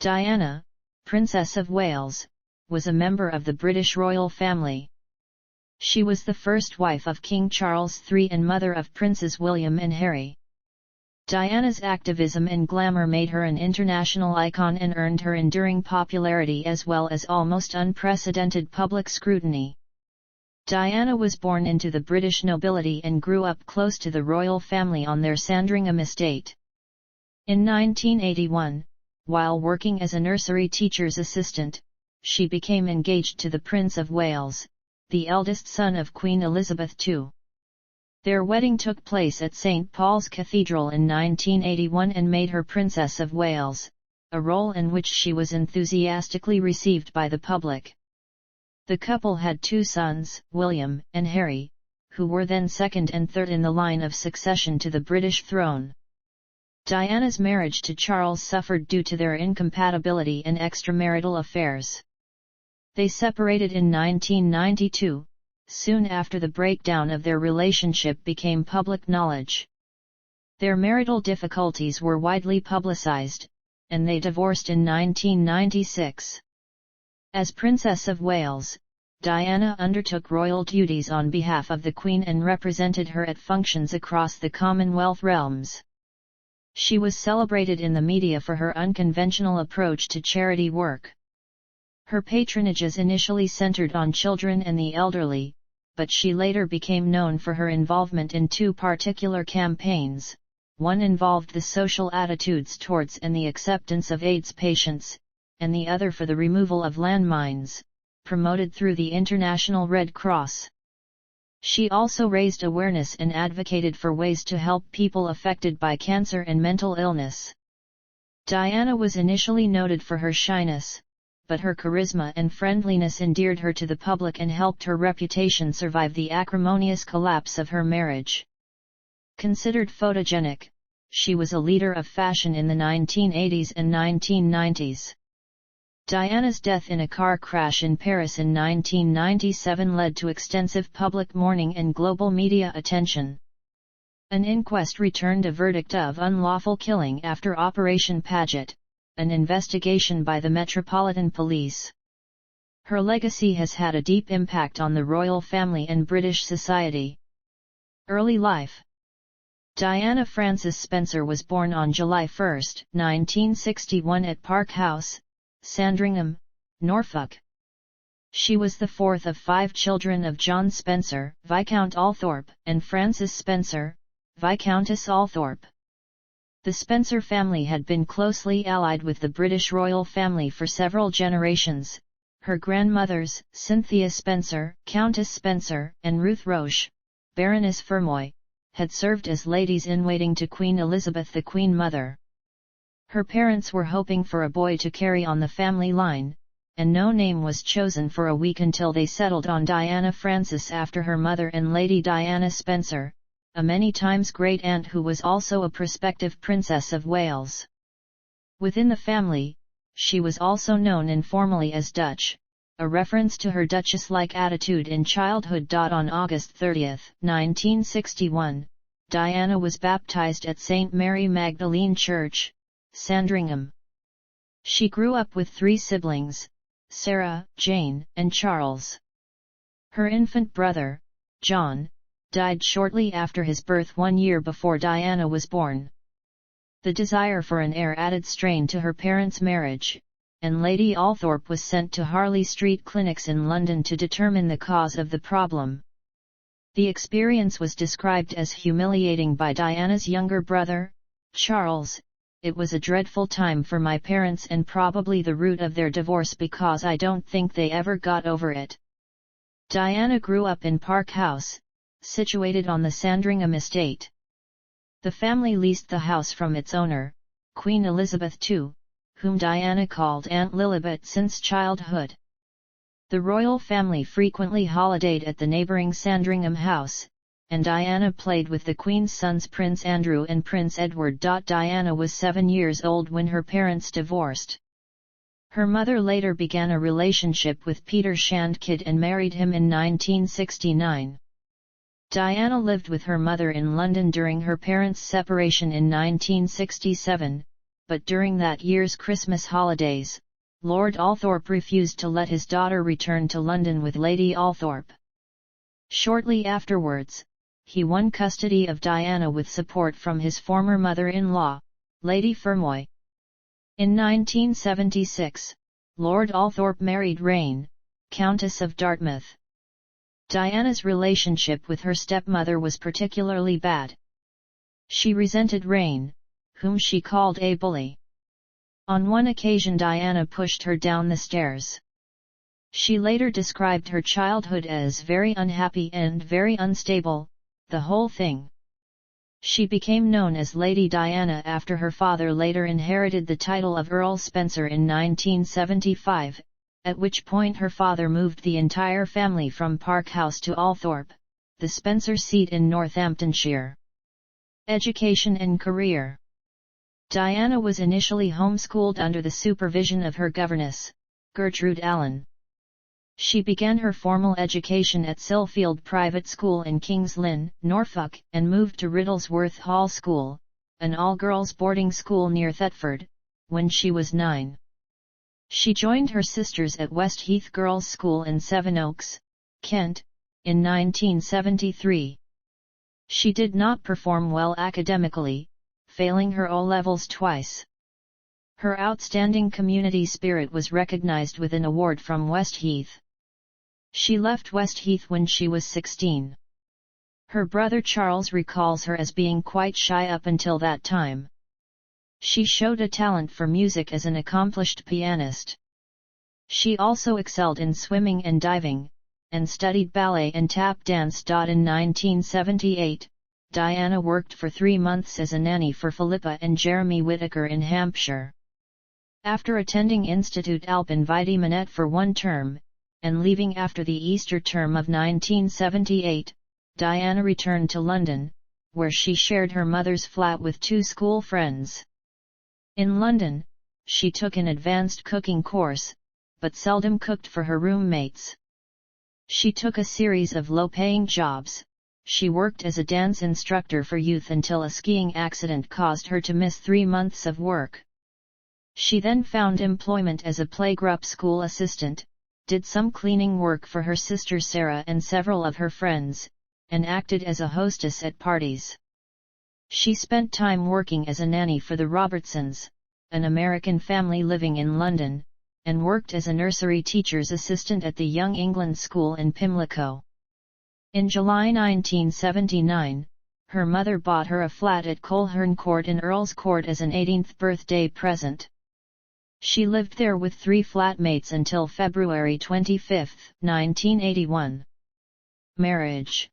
Diana, Princess of Wales, was a member of the British royal family. She was the first wife of King Charles III and mother of Princes William and Harry. Diana's activism and glamour made her an international icon and earned her enduring popularity as well as almost unprecedented public scrutiny. Diana was born into the British nobility and grew up close to the royal family on their Sandringham estate. In 1981, while working as a nursery teacher's assistant, she became engaged to the Prince of Wales, the eldest son of Queen Elizabeth II. Their wedding took place at St. Paul's Cathedral in 1981 and made her Princess of Wales, a role in which she was enthusiastically received by the public. The couple had two sons, William and Harry, who were then second and third in the line of succession to the British throne. Diana's marriage to Charles suffered due to their incompatibility and extramarital affairs. They separated in 1992, soon after the breakdown of their relationship became public knowledge. Their marital difficulties were widely publicized, and they divorced in 1996. As Princess of Wales, Diana undertook royal duties on behalf of the Queen and represented her at functions across the Commonwealth realms. She was celebrated in the media for her unconventional approach to charity work. Her patronages initially centered on children and the elderly, but she later became known for her involvement in two particular campaigns. One involved the social attitudes towards and the acceptance of AIDS patients, and the other for the removal of landmines, promoted through the International Red Cross. She also raised awareness and advocated for ways to help people affected by cancer and mental illness. Diana was initially noted for her shyness, but her charisma and friendliness endeared her to the public and helped her reputation survive the acrimonious collapse of her marriage. Considered photogenic, she was a leader of fashion in the 1980s and 1990s. Diana's death in a car crash in Paris in 1997 led to extensive public mourning and global media attention. An inquest returned a verdict of unlawful killing after Operation Paget, an investigation by the Metropolitan Police. Her legacy has had a deep impact on the royal family and British society. Early life. Diana Frances Spencer was born on July 1, 1961 at Park House, Sandringham, Norfolk. She was the fourth of 5 children of John Spencer, Viscount Althorpe, and Frances Spencer, Viscountess Althorpe. The Spencer family had been closely allied with the British royal family for several generations. Her grandmothers, Cynthia Spencer, Countess Spencer, and Ruth Roche, Baroness Fermoy, had served as ladies-in-waiting to Queen Elizabeth, the Queen Mother. Her parents were hoping for a boy to carry on the family line, and no name was chosen for a week until they settled on Diana Frances after her mother and Lady Diana Spencer, a many times great-aunt who was also a prospective Princess of Wales. Within the family, she was also known informally as Dutch, a reference to her duchess-like attitude in childhood. On August 30, 1961, Diana was baptized at St. Mary Magdalene Church, Sandringham. She grew up with 3 siblings, Sarah, Jane, and Charles. Her infant brother, John, died shortly after his birth 1 year before Diana was born. The desire for an heir added strain to her parents' marriage, and Lady Althorpe was sent to Harley Street clinics in London to determine the cause of the problem. The experience was described as humiliating by Diana's younger brother, Charles. "It was a dreadful time for my parents and probably the root of their divorce because I don't think they ever got over it." Diana grew up in Park House, situated on the Sandringham estate. The family leased the house from its owner, Queen Elizabeth II, whom Diana called Aunt Lilibet since childhood. The royal family frequently holidayed at the neighbouring Sandringham house, and Diana played with the Queen's sons Prince Andrew and Prince Edward. Diana was 7 years old when her parents divorced. Her mother later began a relationship with Peter Shandkid and married him in 1969. Diana lived with her mother in London during her parents' separation in 1967, but during that year's Christmas holidays, Lord Althorp refused to let his daughter return to London with Lady Althorp. Shortly afterwards, he won custody of Diana with support from his former mother-in-law, Lady Fermoy. In 1976, Lord Althorp married Rayne, Countess of Dartmouth. Diana's relationship with her stepmother was particularly bad. She resented Rayne, whom she called a bully. On one occasion Diana pushed her down the stairs. She later described her childhood as very unhappy and very unstable, the whole thing. She became known as Lady Diana after her father later inherited the title of Earl Spencer in 1975, at which point her father moved the entire family from Park House to Althorp, the Spencer seat in Northamptonshire. Education and career. Diana was initially homeschooled under the supervision of her governess, Gertrude Allen. She began her formal education at Sillfield Private School in King's Lynn, Norfolk, and moved to Riddlesworth Hall School, an all-girls boarding school near Thetford, when she was 9. She joined her sisters at Westheath Girls' School in Sevenoaks, Kent, in 1973. She did not perform well academically, failing her O-levels twice. Her outstanding community spirit was recognized with an award from Westheath. She left Westheath when she was 16. Her brother Charles recalls her as being quite shy up until that time. She showed a talent for music as an accomplished pianist. She also excelled in swimming and diving, and studied ballet and tap dance. In 1978, Diana worked for 3 months as a nanny for Philippa and Jeremy Whittaker in Hampshire. After attending Institut Alpin Vitae Manette for 1 term, and leaving after the Easter term of 1978, Diana returned to London, where she shared her mother's flat with 2 school friends. In London, she took an advanced cooking course, but seldom cooked for her roommates. She took a series of low-paying jobs. She worked as a dance instructor for youth until a skiing accident caused her to miss 3 months of work. She then found employment as a playgroup school assistant, did some cleaning work for her sister Sarah and several of her friends, and acted as a hostess at parties. She spent time working as a nanny for the Robertsons, an American family living in London, and worked as a nursery teacher's assistant at the Young England School in Pimlico. In July 1979, her mother bought her a flat at Coleherne Court in Earl's Court as an 18th birthday present. She lived there with 3 flatmates until February 25, 1981. Marriage.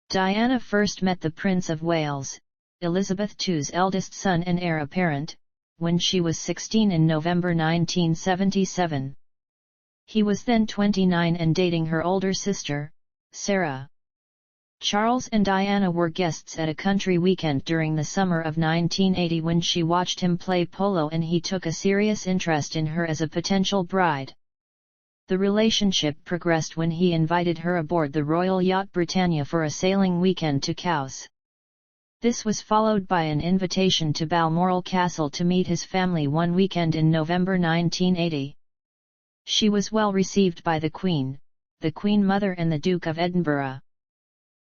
Diana first met the Prince of Wales, Elizabeth II's eldest son and heir apparent, when she was 16 in November 1977. He was then 29 and dating her older sister, Sarah. Charles and Diana were guests at a country weekend during the summer of 1980 when she watched him play polo, and he took a serious interest in her as a potential bride. The relationship progressed when he invited her aboard the Royal Yacht Britannia for a sailing weekend to Cowes. This was followed by an invitation to Balmoral Castle to meet his family one weekend in November 1980. She was well received by the Queen Mother and the Duke of Edinburgh.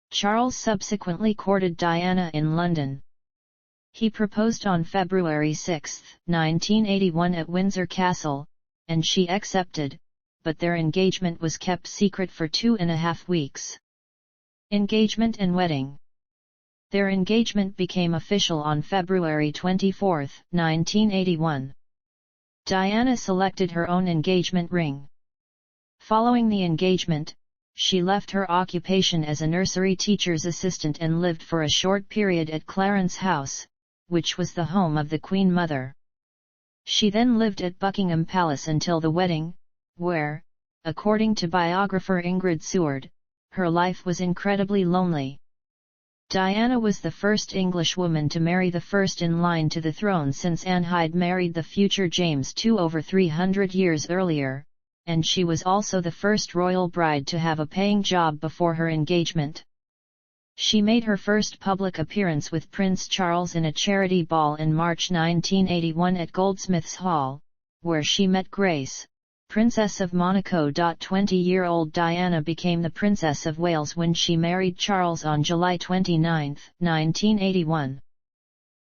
Charles subsequently courted Diana in London. He proposed on February 6, 1981 at Windsor Castle, and she accepted, but their engagement was kept secret for 2.5 weeks. Engagement and wedding. Their engagement became official on February 24, 1981. Diana selected her own engagement ring. Following the engagement, she left her occupation as a nursery teacher's assistant and lived for a short period at Clarence House, which was the home of the Queen Mother. She then lived at Buckingham Palace until the wedding, where, according to biographer Ingrid Seward, her life was incredibly lonely. Diana was the first English woman to marry the first in line to the throne since Anne Hyde married the future James II over 300 years earlier, and she was also the first royal bride to have a paying job before her engagement. She made her first public appearance with Prince Charles in a charity ball in March 1981 at Goldsmiths Hall, where she met Grace, Princess of Monaco. 20-year-old Diana became the Princess of Wales when she married Charles on July 29, 1981.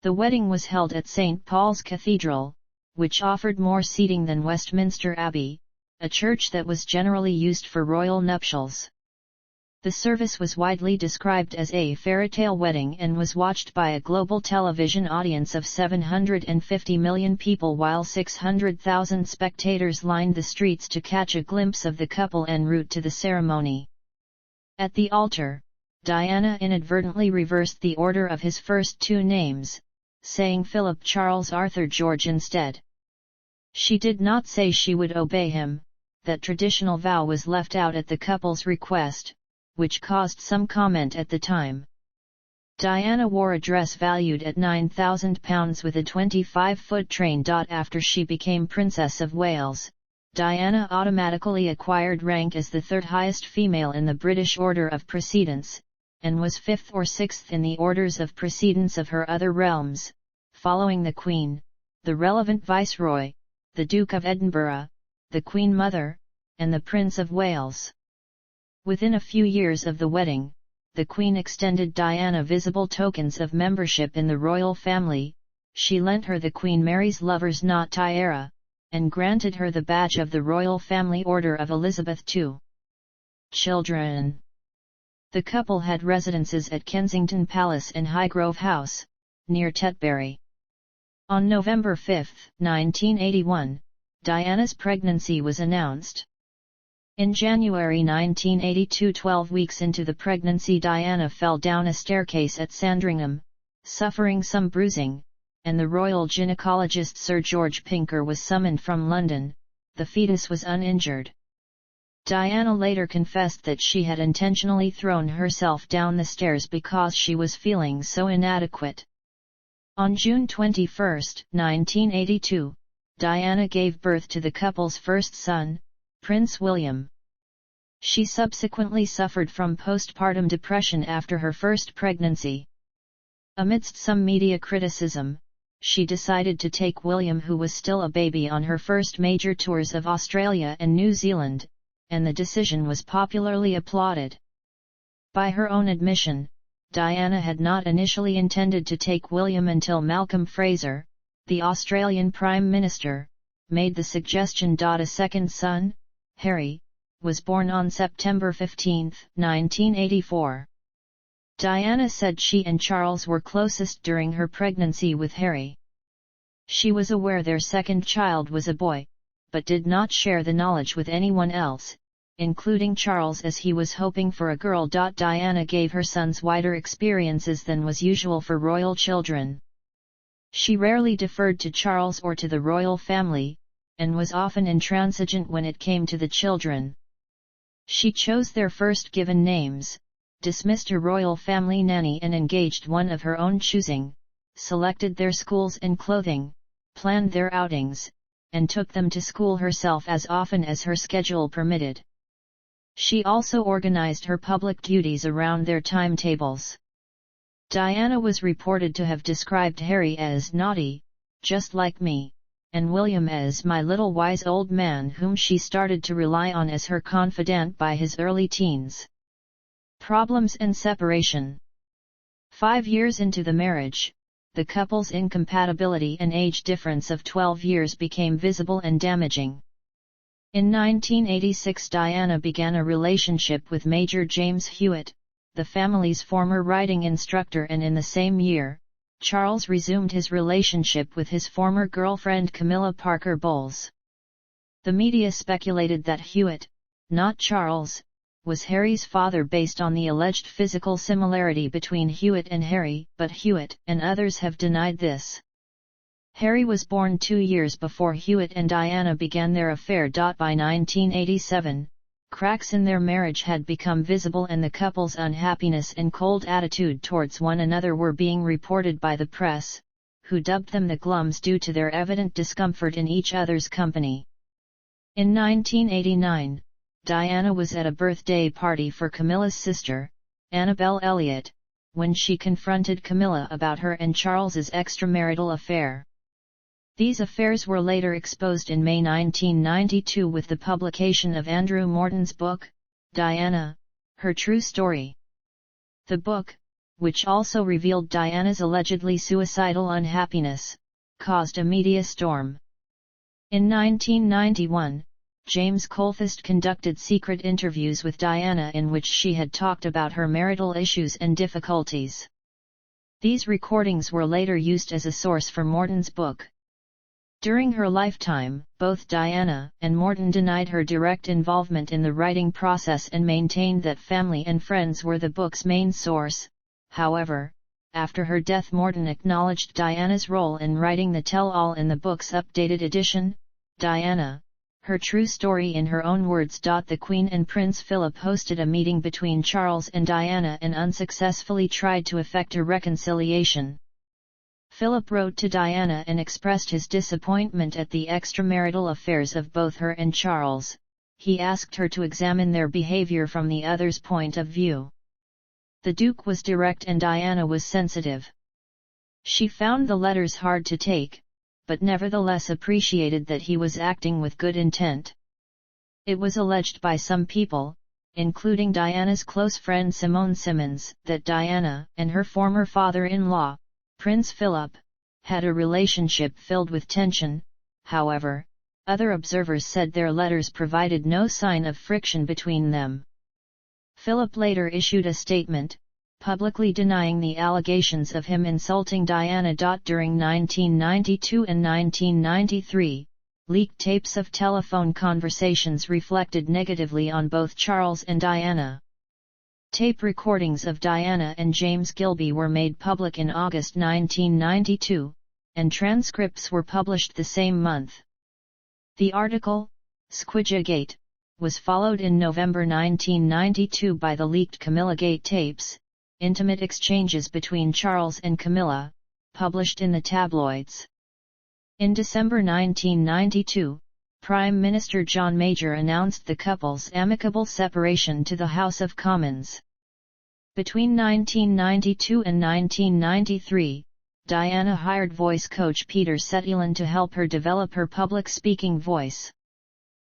The wedding was held at St. Paul's Cathedral, which offered more seating than Westminster Abbey, a church that was generally used for royal nuptials. The service was widely described as a fairytale wedding and was watched by a global television audience of 750 million people, while 600,000 spectators lined the streets to catch a glimpse of the couple en route to the ceremony. At the altar, Diana inadvertently reversed the order of his first two names, saying Philip Charles Arthur George instead. She did not say she would obey him. That traditional vow was left out at the couple's request, which caused some comment at the time. Diana wore a dress valued at £9,000 with a 25-foot train. After she became Princess of Wales, Diana automatically acquired rank as the third highest female in the British Order of Precedence, and was fifth or sixth in the orders of precedence of her other realms, following the Queen, the relevant Viceroy, the Duke of Edinburgh, the Queen Mother, and the Prince of Wales. Within a few years of the wedding, the Queen extended Diana visible tokens of membership in the royal family. She lent her the Queen Mary's Lover's Knot tiara, and granted her the badge of the Royal Family Order of Elizabeth II. Children. The couple had residences at Kensington Palace and Highgrove House, near Tetbury. On November 5, 1981, Diana's pregnancy was announced. In January 1982, 12 weeks into the pregnancy, Diana fell down a staircase at Sandringham, suffering some bruising, and the royal gynecologist Sir George Pinker was summoned from London. The fetus was uninjured. Diana later confessed that she had intentionally thrown herself down the stairs because she was feeling so inadequate. On June 21, 1982, Diana gave birth to the couple's first son, Prince William. She subsequently suffered from postpartum depression after her first pregnancy. Amidst some media criticism, she decided to take William, who was still a baby, on her first major tours of Australia and New Zealand, and the decision was popularly applauded. By her own admission, Diana had not initially intended to take William until Malcolm Fraser, the Australian Prime Minister, made the suggestion. A second son, Harry, was born on September 15, 1984. Diana said she and Charles were closest during her pregnancy with Harry. She was aware their second child was a boy, but did not share the knowledge with anyone else, including Charles, as he was hoping for a girl. Diana gave her sons wider experiences than was usual for royal children. She rarely deferred to Charles or to the royal family, and was often intransigent when it came to the children. She chose their first given names, dismissed her royal family nanny and engaged one of her own choosing, selected their schools and clothing, planned their outings, and took them to school herself as often as her schedule permitted. She also organized her public duties around their timetables. Diana was reported to have described Harry as naughty, just like me, and William as my little wise old man, whom she started to rely on as her confidant by his early teens. Problems and separation. 5 years into the marriage, the couple's incompatibility and age difference of 12 years became visible and damaging. In 1986, Diana began a relationship with Major James Hewitt, the family's former riding instructor, and in the same year, Charles resumed his relationship with his former girlfriend Camilla Parker Bowles. The media speculated that Hewitt, not Charles, was Harry's father based on the alleged physical similarity between Hewitt and Harry, but Hewitt and others have denied this. Harry was born 2 years before Hewitt and Diana began their affair. By 1987, cracks in their marriage had become visible, and the couple's unhappiness and cold attitude towards one another were being reported by the press, who dubbed them the Glums due to their evident discomfort in each other's company. In 1989, Diana was at a birthday party for Camilla's sister, Annabelle Elliott, when she confronted Camilla about her and Charles's extramarital affair. These affairs were later exposed in May 1992 with the publication of Andrew Morton's book, Diana, Her True Story. The book, which also revealed Diana's allegedly suicidal unhappiness, caused a media storm. In 1991, James Colthurst conducted secret interviews with Diana in which she had talked about her marital issues and difficulties. These recordings were later used as a source for Morton's book. During her lifetime, both Diana and Morton denied her direct involvement in the writing process and maintained that family and friends were the book's main source. However, after her death, Morton acknowledged Diana's role in writing the tell-all in the book's updated edition, Diana, Her True Story in her own words. The Queen and Prince Philip hosted a meeting between Charles and Diana and unsuccessfully tried to effect a reconciliation. Philip wrote to Diana and expressed his disappointment at the extramarital affairs of both her and Charles. He asked her to examine their behavior from the other's point of view. The Duke was direct and Diana was sensitive. She found the letters hard to take, but nevertheless appreciated that he was acting with good intent. It was alleged by some people, including Diana's close friend Simone Simmons, that Diana and her former father-in-law, Prince Philip, had a relationship filled with tension. However, other observers said their letters provided no sign of friction between them. Philip later issued a statement, publicly denying the allegations of him insulting Diana. During 1992 and 1993, leaked tapes of telephone conversations reflected negatively on both Charles and Diana. Tape recordings of Diana and James Gilby were made public in August 1992, and transcripts were published the same month. The article, Squidgegate, was followed in November 1992 by the leaked Camillagate tapes, intimate exchanges between Charles and Camilla, published in the tabloids. In December 1992, Prime Minister John Major announced the couple's amicable separation to the House of Commons. Between 1992 and 1993, Diana hired voice coach Peter Settilan to help her develop her public speaking voice.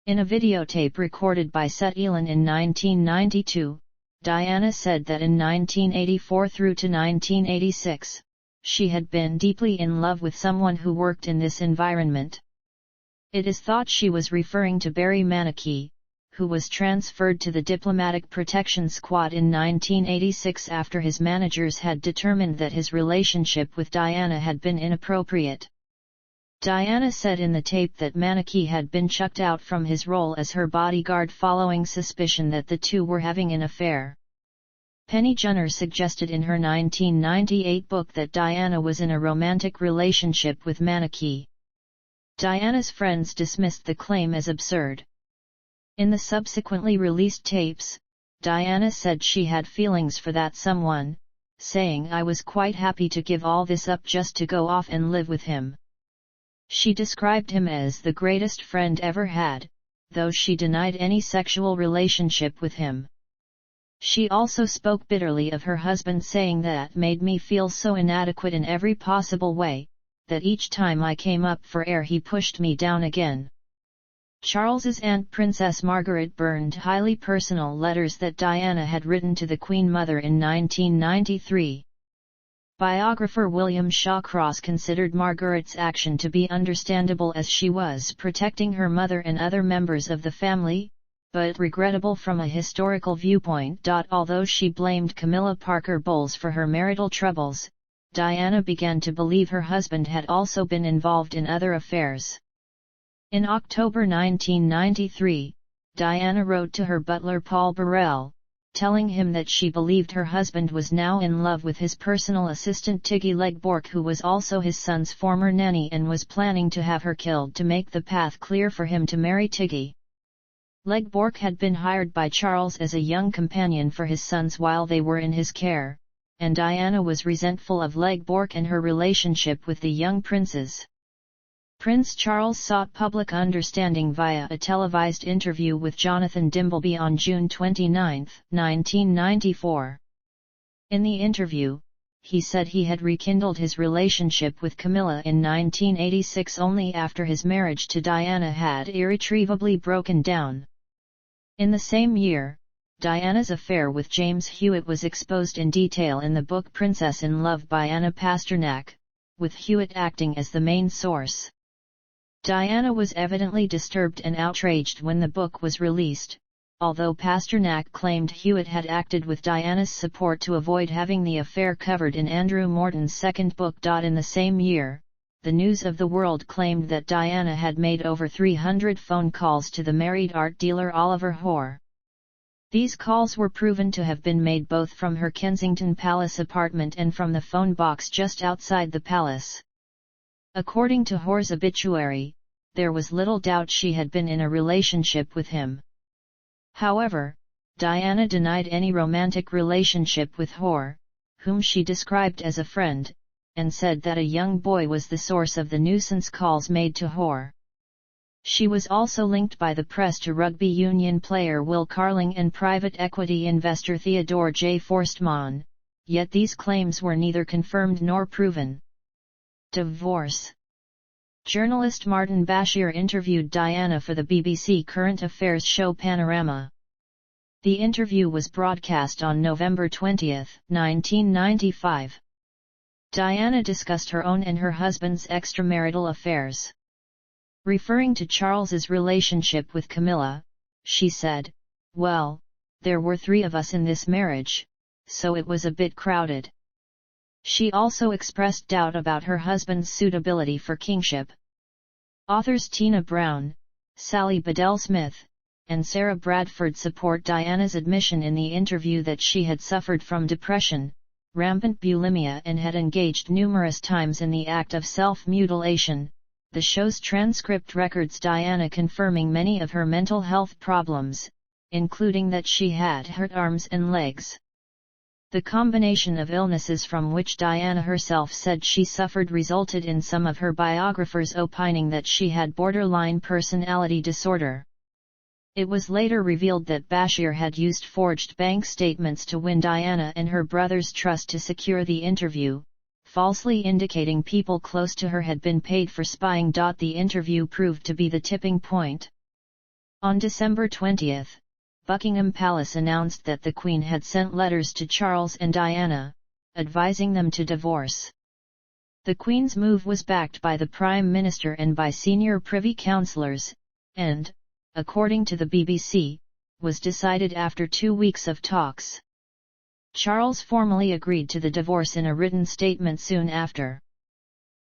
In a videotape recorded by Settilan in 1992, Diana said that in 1984 through to 1986, she had been deeply in love with someone who worked in this environment. It is thought she was referring to Barry Manicky, who was transferred to the Diplomatic Protection Squad in 1986 after his managers had determined that his relationship with Diana had been inappropriate. Diana said in the tape that Manicky had been chucked out from his role as her bodyguard following suspicion that the two were having an affair. Penny Junor suggested in her 1998 book that Diana was in a romantic relationship with Manicky. Diana's friends dismissed the claim as absurd. In the subsequently released tapes, Diana said she had feelings for that someone, saying, "I was quite happy to give all this up just to go off and live with him." She described him as the greatest friend ever had, though she denied any sexual relationship with him. She also spoke bitterly of her husband, saying, "That made me feel so inadequate in every possible way, that each time I came up for air he pushed me down again." Charles's aunt Princess Margaret burned highly personal letters that Diana had written to the Queen Mother in 1993. Biographer William Shawcross considered Margaret's action to be understandable as she was protecting her mother and other members of the family, but regrettable from a historical viewpoint. Although she blamed Camilla Parker Bowles for her marital troubles, Diana began to believe her husband had also been involved in other affairs. In October 1993, Diana wrote to her butler Paul Burrell, telling him that she believed her husband was now in love with his personal assistant Tiggy Legbork, who was also his son's former nanny, and was planning to have her killed to make the path clear for him to marry Tiggy. Legbork had been hired by Charles as a young companion for his sons while they were in his care, and Diana was resentful of Legbork and her relationship with the young princes. Prince Charles sought public understanding via a televised interview with Jonathan Dimbleby on June 29, 1994. In the interview, he said he had rekindled his relationship with Camilla in 1986 only after his marriage to Diana had irretrievably broken down. In the same year, Diana's affair with James Hewitt was exposed in detail in the book Princess in Love by Anna Pasternak, with Hewitt acting as the main source. Diana was evidently disturbed and outraged when the book was released, although Pasternak claimed Hewitt had acted with Diana's support to avoid having the affair covered in Andrew Morton's second book. In the same year, the News of the World claimed that Diana had made over 300 phone calls to the married art dealer Oliver Hoare. These calls were proven to have been made both from her Kensington Palace apartment and from the phone box just outside the palace. According to Hoare's obituary, there was little doubt she had been in a relationship with him. However, Diana denied any romantic relationship with Hoare, whom she described as a friend, and said that a young boy was the source of the nuisance calls made to Hoare. She was also linked by the press to rugby union player Will Carling and private equity investor Theodore J. Forstmann, yet these claims were neither confirmed nor proven. Divorce. Journalist Martin Bashir interviewed Diana for the BBC current affairs show Panorama. The interview was broadcast on November 20, 1995. Diana discussed her own and her husband's extramarital affairs. Referring to Charles's relationship with Camilla, she said, "Well, there were 3 of us in this marriage, so it was a bit crowded." She also expressed doubt about her husband's suitability for kingship. Authors Tina Brown, Sally Bedell-Smith, and Sarah Bradford support Diana's admission in the interview that she had suffered from depression, rampant bulimia and had engaged numerous times in the act of self-mutilation. The show's transcript records Diana confirming many of her mental health problems, including that she had hurt arms and legs. The combination of illnesses from which Diana herself said she suffered resulted in some of her biographers opining that she had borderline personality disorder. It was later revealed that Bashir had used forged bank statements to win Diana and her brother's trust to secure the interview, falsely indicating people close to her had been paid for spying. The interview proved to be the tipping point. On December 20, Buckingham Palace announced that the Queen had sent letters to Charles and Diana, advising them to divorce. The Queen's move was backed by the Prime Minister and by senior Privy Councillors, and, according to the BBC, was decided after 2 weeks of talks. Charles formally agreed to the divorce in a written statement soon after.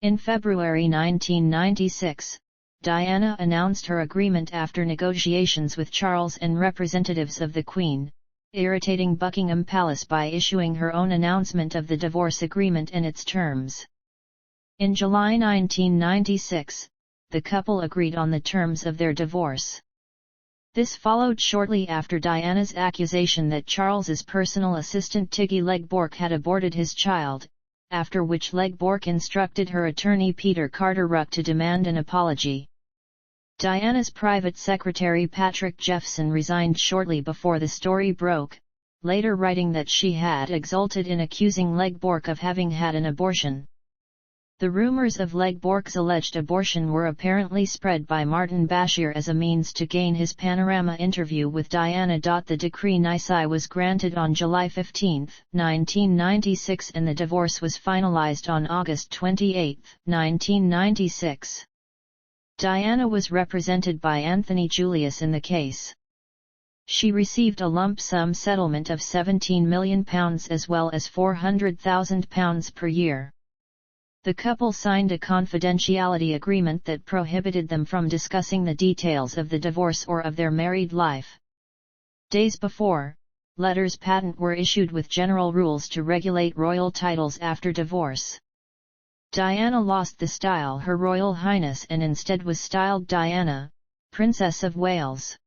In February 1996, Diana announced her agreement after negotiations with Charles and representatives of the Queen, irritating Buckingham Palace by issuing her own announcement of the divorce agreement and its terms. In July 1996, the couple agreed on the terms of their divorce. This followed shortly after Diana's accusation that Charles's personal assistant Tiggy Legbork had aborted his child, after which Legbork instructed her attorney Peter Carter-Ruck to demand an apology. Diana's private secretary Patrick Jeffson resigned shortly before the story broke, later writing that she had exulted in accusing Legbork of having had an abortion. The rumors of Legbork's alleged abortion were apparently spread by Martin Bashir as a means to gain his Panorama interview with Diana. The decree nisi was granted on July 15, 1996 and the divorce was finalized on August 28, 1996. Diana was represented by Anthony Julius in the case. She received a lump sum settlement of £17 million as well as £400,000 per year. The couple signed a confidentiality agreement that prohibited them from discussing the details of the divorce or of their married life. Days before, letters patent were issued with general rules to regulate royal titles after divorce. Diana lost the style Her Royal Highness and instead was styled Diana, Princess of Wales.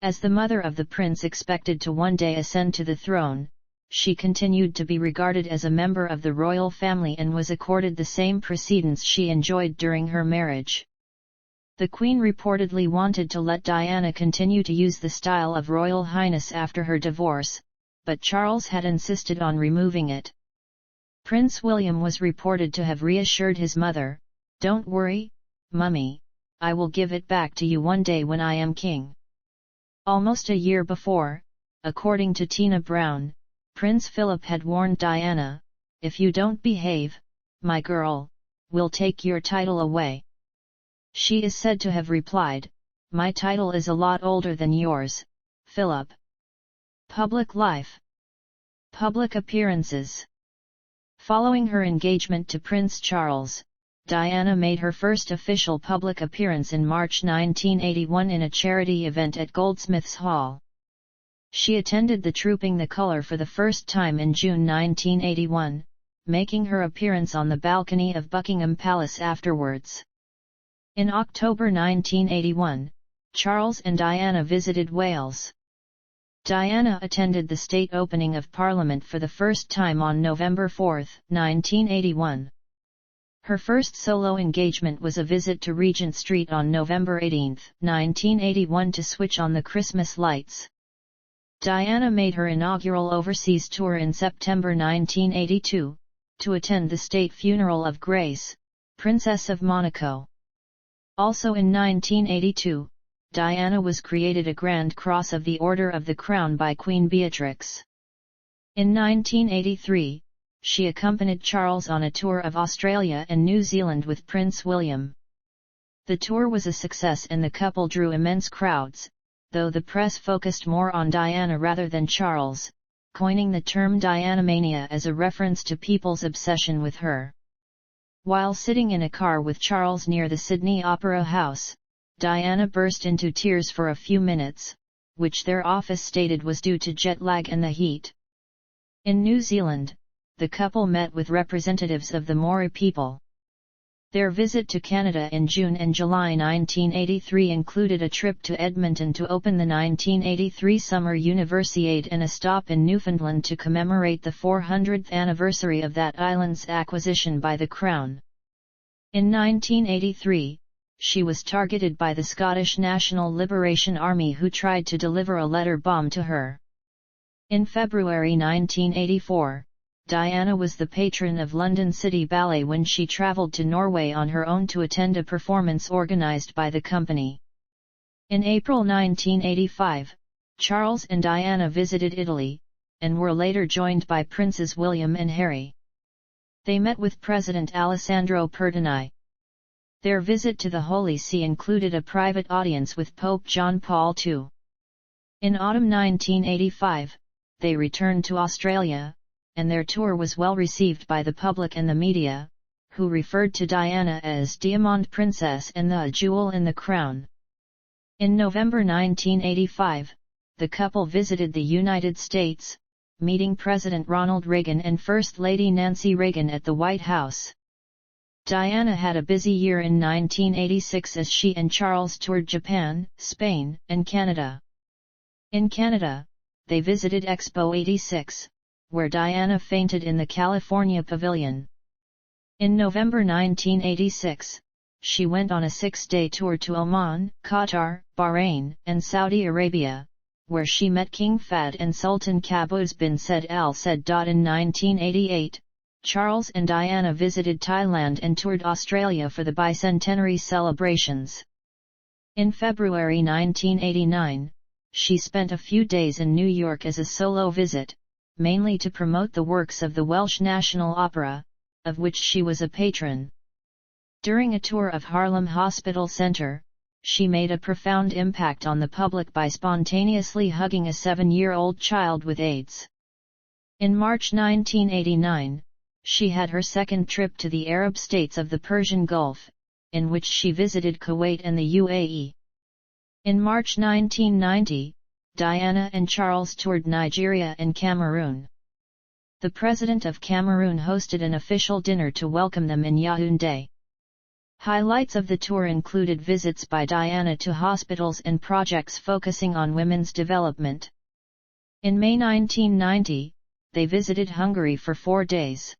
As the mother of the prince expected to one day ascend to the throne, she continued to be regarded as a member of the royal family and was accorded the same precedence she enjoyed during her marriage. The Queen reportedly wanted to let Diana continue to use the style of Royal Highness after her divorce, but Charles had insisted on removing it. Prince William was reported to have reassured his mother, "Don't worry, Mummy, I will give it back to you one day when I am king." Almost a year before, according to Tina Brown, Prince Philip had warned Diana, "If you don't behave, my girl, we'll take your title away." She is said to have replied, "My title is a lot older than yours, Philip." Public life. Public appearances. Following her engagement to Prince Charles, Diana made her first official public appearance in March 1981 in a charity event at Goldsmiths Hall. She attended the Trooping the Colour for the first time in June 1981, making her appearance on the balcony of Buckingham Palace afterwards. In October 1981, Charles and Diana visited Wales. Diana attended the state opening of Parliament for the first time on November 4, 1981. Her first solo engagement was a visit to Regent Street on November 18, 1981 to switch on the Christmas lights. Diana made her inaugural overseas tour in September 1982, to attend the state funeral of Grace, Princess of Monaco. Also in 1982, Diana was created a Grand Cross of the Order of the Crown by Queen Beatrix. In 1983, she accompanied Charles on a tour of Australia and New Zealand with Prince William. The tour was a success and the couple drew immense crowds, though the press focused more on Diana rather than Charles, coining the term Dianamania as a reference to people's obsession with her. While sitting in a car with Charles near the Sydney Opera House, Diana burst into tears for a few minutes, which their office stated was due to jet lag and the heat. In New Zealand, the couple met with representatives of the Maori people. Their visit to Canada in June and July 1983 included a trip to Edmonton to open the 1983 Summer Universiade and a stop in Newfoundland to commemorate the 400th anniversary of that island's acquisition by the Crown. In 1983, she was targeted by the Scottish National Liberation Army who tried to deliver a letter bomb to her. In February 1984, Diana was the patron of London City Ballet when she travelled to Norway on her own to attend a performance organised by the company. In April 1985, Charles and Diana visited Italy, and were later joined by Princes William and Harry. They met with President Alessandro Pertini. Their visit to the Holy See included a private audience with Pope John Paul II. In autumn 1985, they returned to Australia, and their tour was well received by the public and the media, who referred to Diana as Diamond Princess and the jewel in the crown. In November 1985, the couple visited the United States, meeting President Ronald Reagan and First Lady Nancy Reagan at the White House. Diana had a busy year in 1986 as she and Charles toured Japan, Spain, and Canada. In Canada, they visited Expo 86, where Diana fainted in the California Pavilion. In November 1986, she went on a 6-day tour to Oman, Qatar, Bahrain, and Saudi Arabia, where she met King Fahd and Sultan Qaboos bin Said Al Said. In 1988, Charles and Diana visited Thailand and toured Australia for the bicentenary celebrations. In February 1989, she spent a few days in New York as a solo visit, mainly to promote the works of the Welsh National Opera, of which she was a patron. During a tour of Harlem Hospital Center, she made a profound impact on the public by spontaneously hugging a 7-year-old child with AIDS. In March 1989, she had her second trip to the Arab states of the Persian Gulf, in which she visited Kuwait and the UAE. In March 1990, Diana and Charles toured Nigeria and Cameroon. The President of Cameroon hosted an official dinner to welcome them in Yaoundé. Highlights of the tour included visits by Diana to hospitals and projects focusing on women's development. In May 1990, they visited Hungary for 4 days.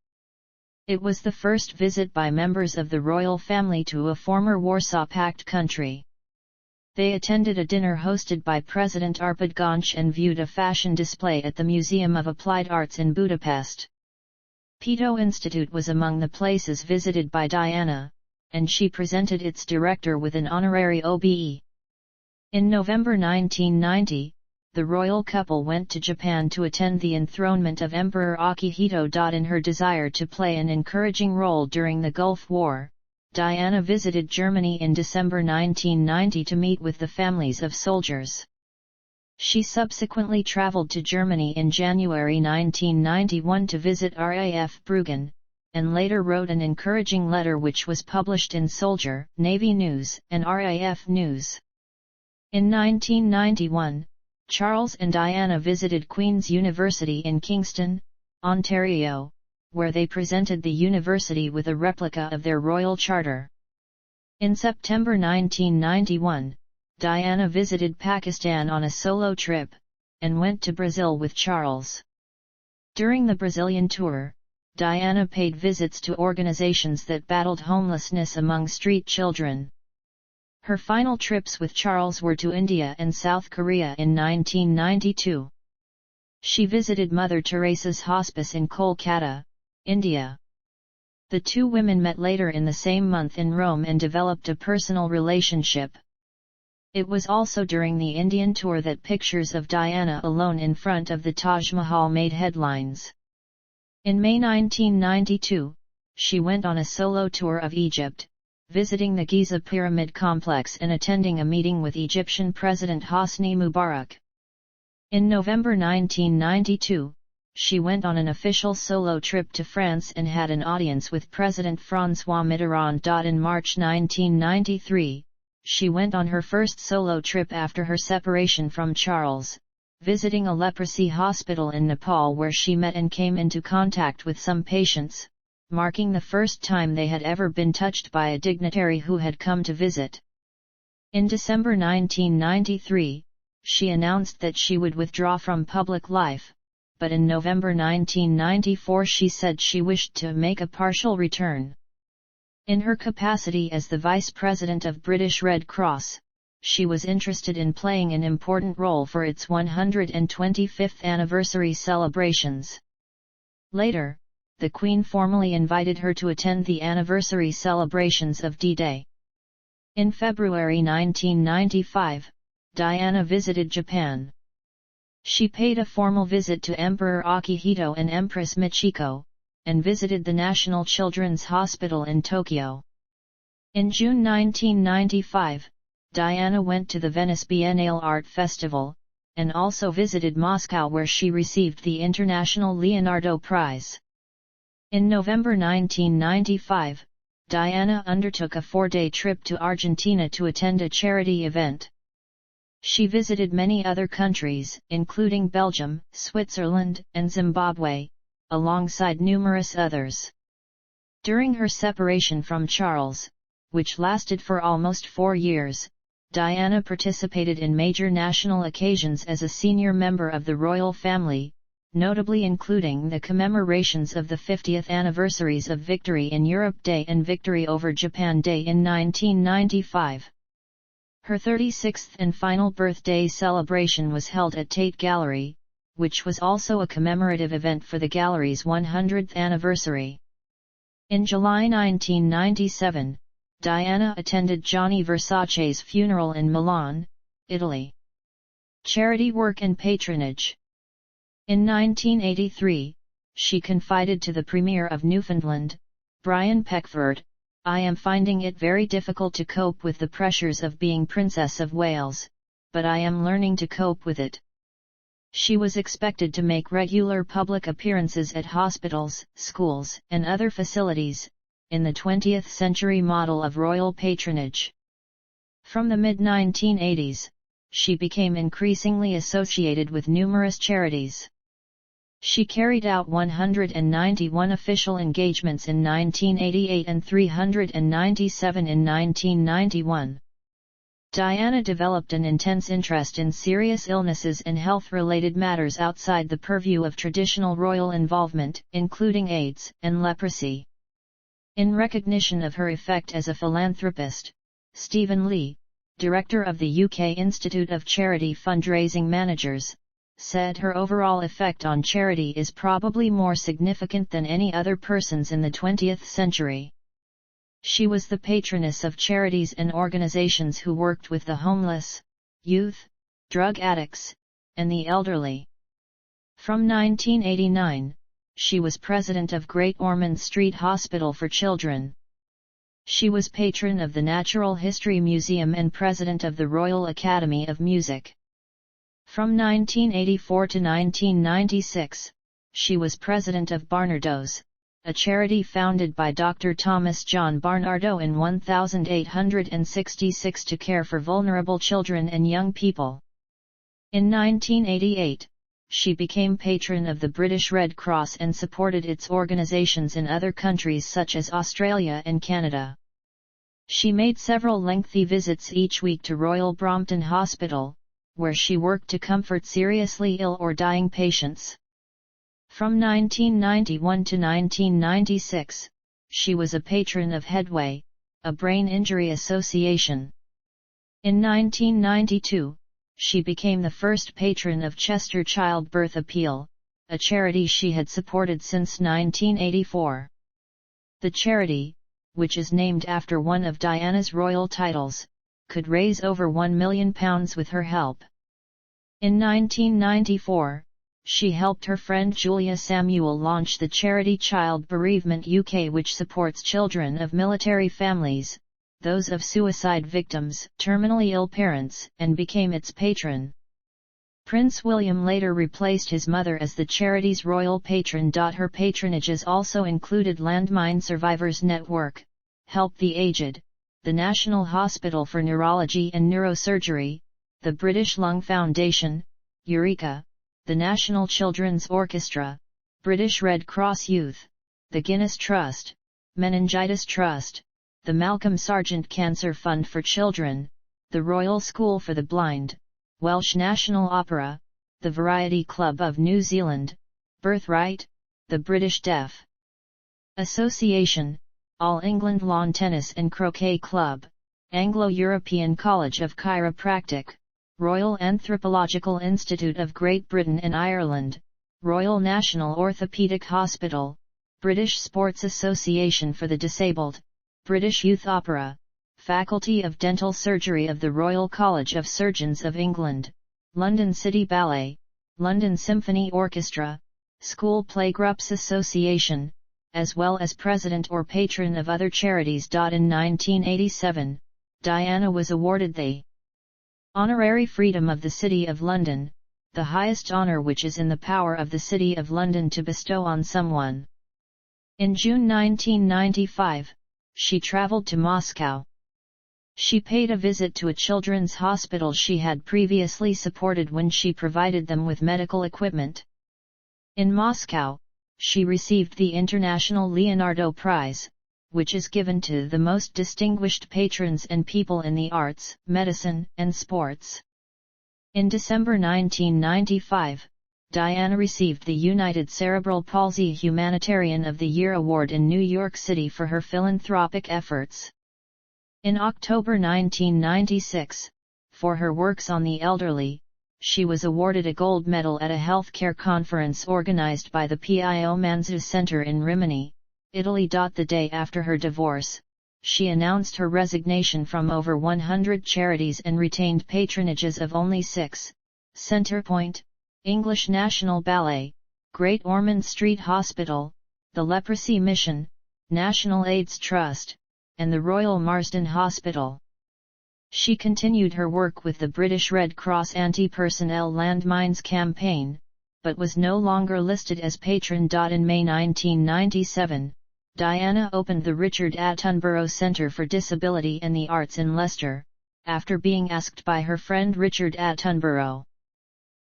It was the first visit by members of the royal family to a former Warsaw Pact country. They attended a dinner hosted by President Arpad Ganch and viewed a fashion display at the Museum of Applied Arts in Budapest. Peto Institute was among the places visited by Diana, and she presented its director with an honorary OBE. In November 1990, the royal couple went to Japan to attend the enthronement of Emperor Akihito. In her desire to play an encouraging role during the Gulf War, Diana visited Germany in December 1990 to meet with the families of soldiers. She subsequently traveled to Germany in January 1991 to visit RAF Bruggen, and later wrote an encouraging letter which was published in Soldier, Navy News, and RAF News. In 1991, Charles and Diana visited Queen's University in Kingston, Ontario, where they presented the university with a replica of their royal charter. In September 1991, Diana visited Pakistan on a solo trip, and went to Brazil with Charles. During the Brazilian tour, Diana paid visits to organizations that battled homelessness among street children. Her final trips with Charles were to India and South Korea in 1992. She visited Mother Teresa's hospice in Kolkata, India. The two women met later in the same month in Rome and developed a personal relationship. It was also during the Indian tour that pictures of Diana alone in front of the Taj Mahal made headlines. In May 1992, she went on a solo tour of Egypt, visiting the Giza Pyramid Complex and attending a meeting with Egyptian President Hosni Mubarak. In November 1992, she went on an official solo trip to France and had an audience with President François Mitterrand. In March 1993, she went on her first solo trip after her separation from Charles, visiting a leprosy hospital in Nepal where she met and came into contact with some patients, marking the first time they had ever been touched by a dignitary who had come to visit. In December 1993, she announced that she would withdraw from public life, but in November 1994 she said she wished to make a partial return. In her capacity as the Vice President of British Red Cross, she was interested in playing an important role for its 125th anniversary celebrations. Later, the Queen formally invited her to attend the anniversary celebrations of D-Day. In February 1995, Diana visited Japan. She paid a formal visit to Emperor Akihito and Empress Michiko, and visited the National Children's Hospital in Tokyo. In June 1995, Diana went to the Venice Biennale Art Festival, and also visited Moscow where she received the International Leonardo Prize. In November 1995, Diana undertook a 4-day trip to Argentina to attend a charity event. She visited many other countries, including Belgium, Switzerland, and Zimbabwe, alongside numerous others. During her separation from Charles, which lasted for almost 4 years, Diana participated in major national occasions as a senior member of the royal family, notably including the commemorations of the 50th anniversaries of Victory in Europe Day and Victory over Japan Day in 1995. Her 36th and final birthday celebration was held at Tate Gallery, which was also a commemorative event for the gallery's 100th anniversary. In July 1997, Diana attended Gianni Versace's funeral in Milan, Italy. Charity work and patronage. In 1983, she confided to the Premier of Newfoundland, Brian Peckford, "I am finding it very difficult to cope with the pressures of being Princess of Wales, but I am learning to cope with it." She was expected to make regular public appearances at hospitals, schools, and other facilities, in the 20th century model of royal patronage. From the mid-1980s, she became increasingly associated with numerous charities. She carried out 191 official engagements in 1988 and 397 in 1991. Diana developed an intense interest in serious illnesses and health-related matters outside the purview of traditional royal involvement, including AIDS and leprosy. In recognition of her effect as a philanthropist, Stephen Lee, director of the UK Institute of Charity Fundraising Managers, said her overall effect on charity is probably more significant than any other person's in the 20th century. She was the patroness of charities and organizations who worked with the homeless, youth, drug addicts, and the elderly. From 1989, she was president of Great Ormond Street Hospital for Children. She was patron of the Natural History Museum and president of the Royal Academy of Music. From 1984 to 1996, she was president of Barnardo's, a charity founded by Dr. Thomas John Barnardo in 1866 to care for vulnerable children and young people. In 1988, she became patron of the British Red Cross and supported its organizations in other countries such as Australia and Canada. She made several lengthy visits each week to Royal Brompton Hospital, where she worked to comfort seriously ill or dying patients. From 1991 to 1996, she was a patron of Headway, a brain injury association. In 1992, she became the first patron of Chester Childbirth Appeal, a charity she had supported since 1984. The charity, which is named after one of Diana's royal titles, could raise over £1 million with her help. In 1994, she helped her friend Julia Samuel launch the charity Child Bereavement UK, which supports children of military families, those of suicide victims, terminally ill parents, and became its patron. Prince William later replaced his mother as the charity's royal patron. Her patronages also included Landmine Survivors Network, Help the Aged, the National Hospital for Neurology and Neurosurgery, the British Lung Foundation, Eureka, the National Children's Orchestra, British Red Cross Youth, the Guinness Trust, Meningitis Trust, the Malcolm Sargent Cancer Fund for Children, the Royal School for the Blind, Welsh National Opera, the Variety Club of New Zealand, Birthright, the British Deaf Association, All England Lawn Tennis and Croquet Club, Anglo-European College of Chiropractic, Royal Anthropological Institute of Great Britain and Ireland, Royal National Orthopaedic Hospital, British Sports Association for the Disabled, British Youth Opera, Faculty of Dental Surgery of the Royal College of Surgeons of England, London City Ballet, London Symphony Orchestra, School Playgroups Association, as well as president or patron of other charities. In 1987, Diana was awarded the Honorary Freedom of the City of London, the highest honour which is in the power of the City of London to bestow on someone. In June 1995, she travelled to Moscow. She paid a visit to a children's hospital she had previously supported when she provided them with medical equipment. In Moscow, she received the International Leonardo Prize, which is given to the most distinguished patrons and people in the arts, medicine, and sports. In December 1995, Diana received the United Cerebral Palsy Humanitarian of the Year Award in New York City for her philanthropic efforts. In October 1996, for her works on the elderly, she was awarded a gold medal at a healthcare conference organized by the Pio Manzu Center in Rimini, Italy. The day after her divorce, she announced her resignation from over 100 charities and retained patronages of only 6: Centrepoint, English National Ballet, Great Ormond Street Hospital, the Leprosy Mission, National AIDS Trust, and the Royal Marsden Hospital. She continued her work with the British Red Cross anti-personnel landmines campaign, but was no longer listed as patron. In May 1997, Diana opened the Richard Attenborough Centre for Disability and the Arts in Leicester, after being asked by her friend Richard Attenborough.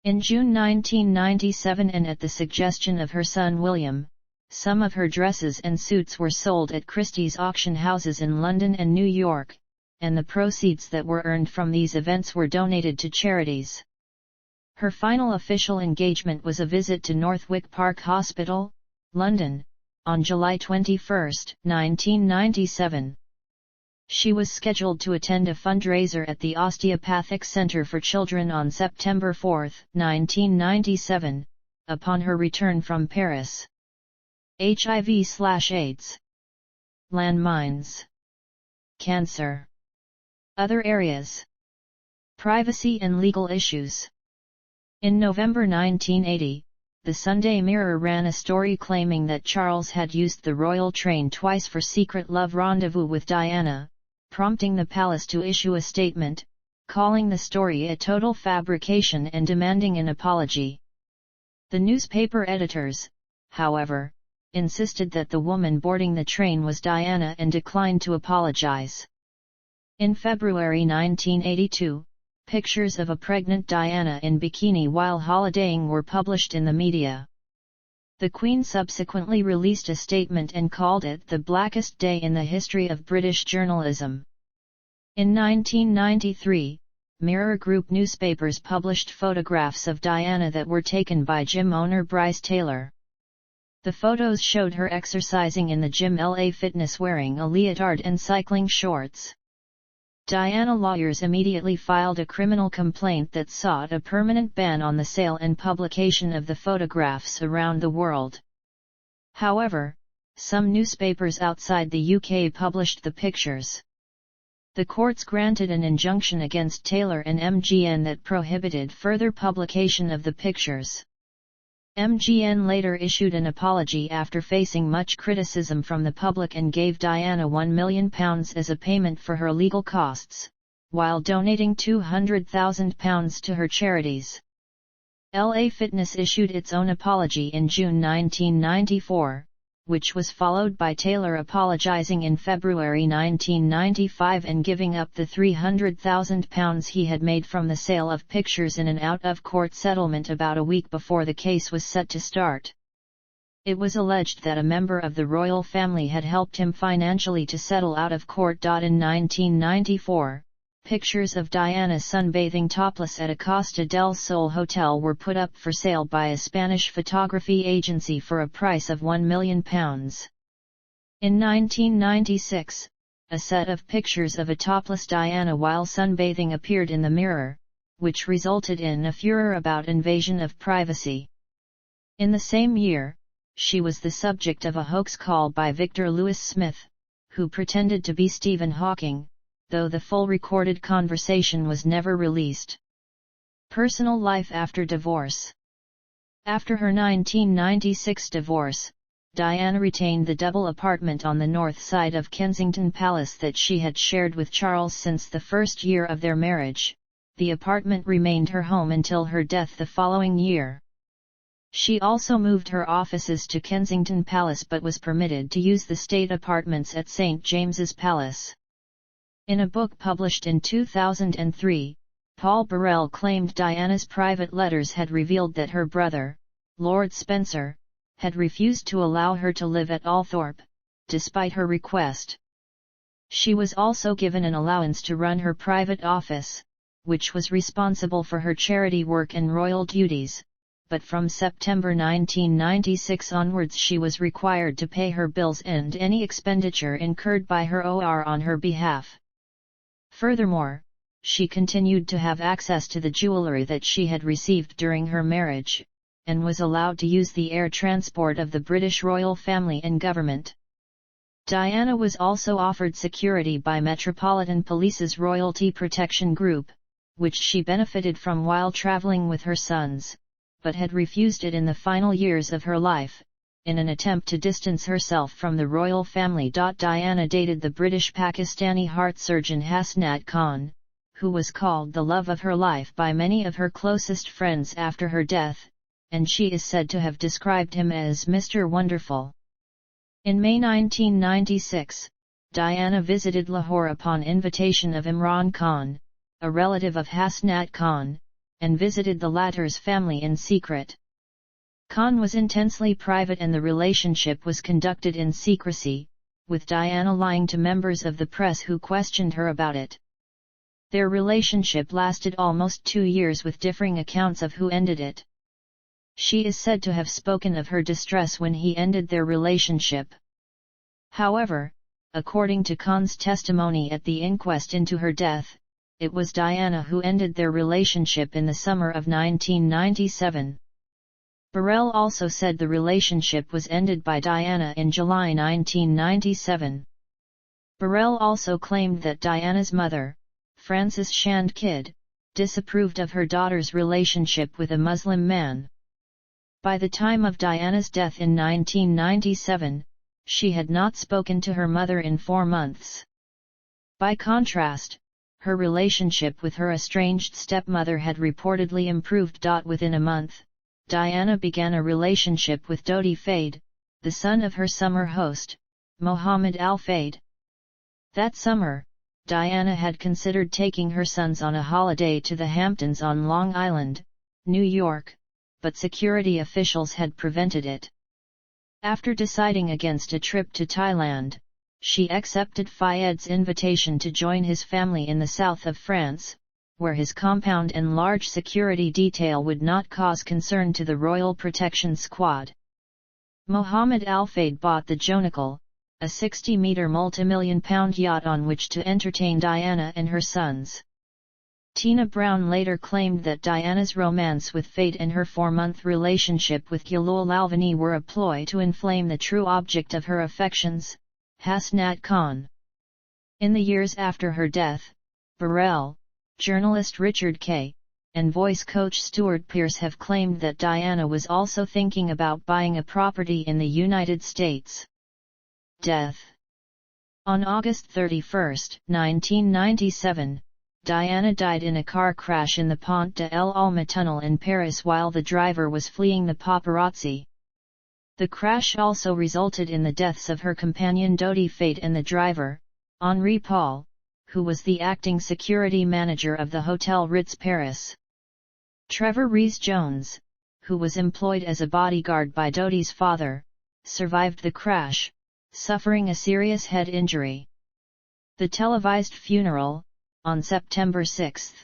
In June 1997, and at the suggestion of her son William, some of her dresses and suits were sold at Christie's auction houses in London and New York, and the proceeds that were earned from these events were donated to charities. Her final official engagement was a visit to Northwick Park Hospital, London, on July 21, 1997. She was scheduled to attend a fundraiser at the Osteopathic Center for Children on September 4, 1997, upon her return from Paris. HIV/AIDS. Landmines. Cancer. Other areas. Privacy and legal issues. In November 1980, the Sunday Mirror ran a story claiming that Charles had used the royal train twice for secret love rendezvous with Diana, prompting the palace to issue a statement, calling the story a total fabrication and demanding an apology. The newspaper editors, however, insisted that the woman boarding the train was Diana and declined to apologize. In February 1982, pictures of a pregnant Diana in bikini while holidaying were published in the media. The Queen subsequently released a statement and called it the blackest day in the history of British journalism. In 1993, Mirror Group newspapers published photographs of Diana that were taken by gym owner Bryce Taylor. The photos showed her exercising in the gym LA Fitness wearing a leotard and cycling shorts. Diana lawyers immediately filed a criminal complaint that sought a permanent ban on the sale and publication of the photographs around the world. However, some newspapers outside the UK published the pictures. The courts granted an injunction against Taylor and MGN that prohibited further publication of the pictures. MGN later issued an apology after facing much criticism from the public and gave Diana £1 million as a payment for her legal costs, while donating £200,000 to her charities. LA Fitness issued its own apology in June 1994, which was followed by Taylor apologizing in February 1995 and giving up the £300,000 he had made from the sale of pictures in an out-of-court settlement about a week before the case was set to start. It was alleged that a member of the royal family had helped him financially to settle out of court. In 1994, pictures of Diana sunbathing topless at a Costa del Sol hotel were put up for sale by a Spanish photography agency for a price of £1 million. In 1996, a set of pictures of a topless Diana while sunbathing appeared in the Mirror, which resulted in a furor about invasion of privacy. In the same year, she was the subject of a hoax call by Victor Lewis Smith, who pretended to be Stephen Hawking, though the full recorded conversation was never released. Personal life after divorce. After her 1996 divorce, Diana retained the double apartment on the north side of Kensington Palace that she had shared with Charles since the first year of their marriage. The apartment remained her home until her death the following year. She also moved her offices to Kensington Palace but was permitted to use the state apartments at St. James's Palace. In a book published in 2003, Paul Burrell claimed Diana's private letters had revealed that her brother, Lord Spencer, had refused to allow her to live at Althorpe, despite her request. She was also given an allowance to run her private office, which was responsible for her charity work and royal duties, but from September 1996 onwards she was required to pay her bills and any expenditure incurred by her OR on her behalf. Furthermore, she continued to have access to the jewellery that she had received during her marriage, and was allowed to use the air transport of the British royal family and government. Diana was also offered security by Metropolitan Police's Royalty Protection Group, which she benefited from while travelling with her sons, but had refused it in the final years of her life, in an attempt to distance herself from the royal family. Diana dated the British Pakistani heart surgeon Hasnat Khan, who was called the love of her life by many of her closest friends after her death, and she is said to have described him as Mr. Wonderful. In May 1996, Diana visited Lahore upon invitation of Imran Khan, a relative of Hasnat Khan, and visited the latter's family in secret. Khan was intensely private and the relationship was conducted in secrecy, with Diana lying to members of the press who questioned her about it. Their relationship lasted almost 2 years with differing accounts of who ended it. She is said to have spoken of her distress when he ended their relationship. However, according to Khan's testimony at the inquest into her death, it was Diana who ended their relationship in the summer of 1997. Burrell also said the relationship was ended by Diana in July 1997. Burrell also claimed that Diana's mother, Frances Shand Kidd, disapproved of her daughter's relationship with a Muslim man. By the time of Diana's death in 1997, she had not spoken to her mother in 4 months. By contrast, her relationship with her estranged stepmother had reportedly improved. Within a month, Diana began a relationship with Dodi Fayed, the son of her summer host, Mohammed Al Fayed. That summer, Diana had considered taking her sons on a holiday to the Hamptons on Long Island, New York, but security officials had prevented it. After deciding against a trip to Thailand, she accepted Fayed's invitation to join his family in the south of France, where his compound and large security detail would not cause concern to the Royal Protection Squad. Mohammed Al Fayed bought the Jonical, a 60-meter multi-million-pound yacht on which to entertain Diana and her sons. Tina Brown later claimed that Diana's romance with Fayed and her 4-month relationship with Gilal Lalvani were a ploy to inflame the true object of her affections, Hasnat Khan. In the years after her death, Burrell, journalist Richard Kay, and voice coach Stuart Pearce have claimed that Diana was also thinking about buying a property in the United States. Death. On August 31, 1997, Diana died in a car crash in the Pont de l'Alma tunnel in Paris while the driver was fleeing the paparazzi. The crash also resulted in the deaths of her companion Dodi Fayed and the driver, Henri Paul, who was the acting security manager of the Hotel Ritz Paris. Trevor Rees-Jones, who was employed as a bodyguard by Dodi's father, survived the crash, suffering a serious head injury. The televised funeral, on September 6,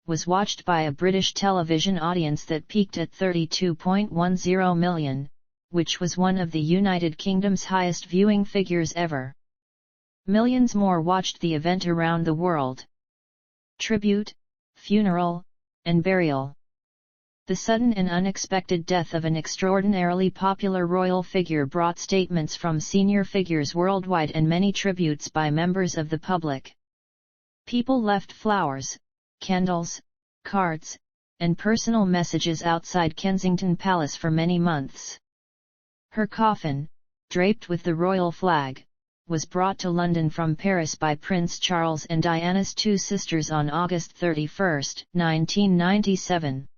was watched by a British television audience that peaked at 32.10 million, which was one of the United Kingdom's highest viewing figures ever. Millions more watched the event around the world. Tribute, funeral, and burial. The sudden and unexpected death of an extraordinarily popular royal figure brought statements from senior figures worldwide and many tributes by members of the public. People left flowers, candles, cards, and personal messages outside Kensington Palace for many months. Her coffin, draped with the royal flag, was brought to London from Paris by Prince Charles and Diana's 2 sisters on August 31, 1997.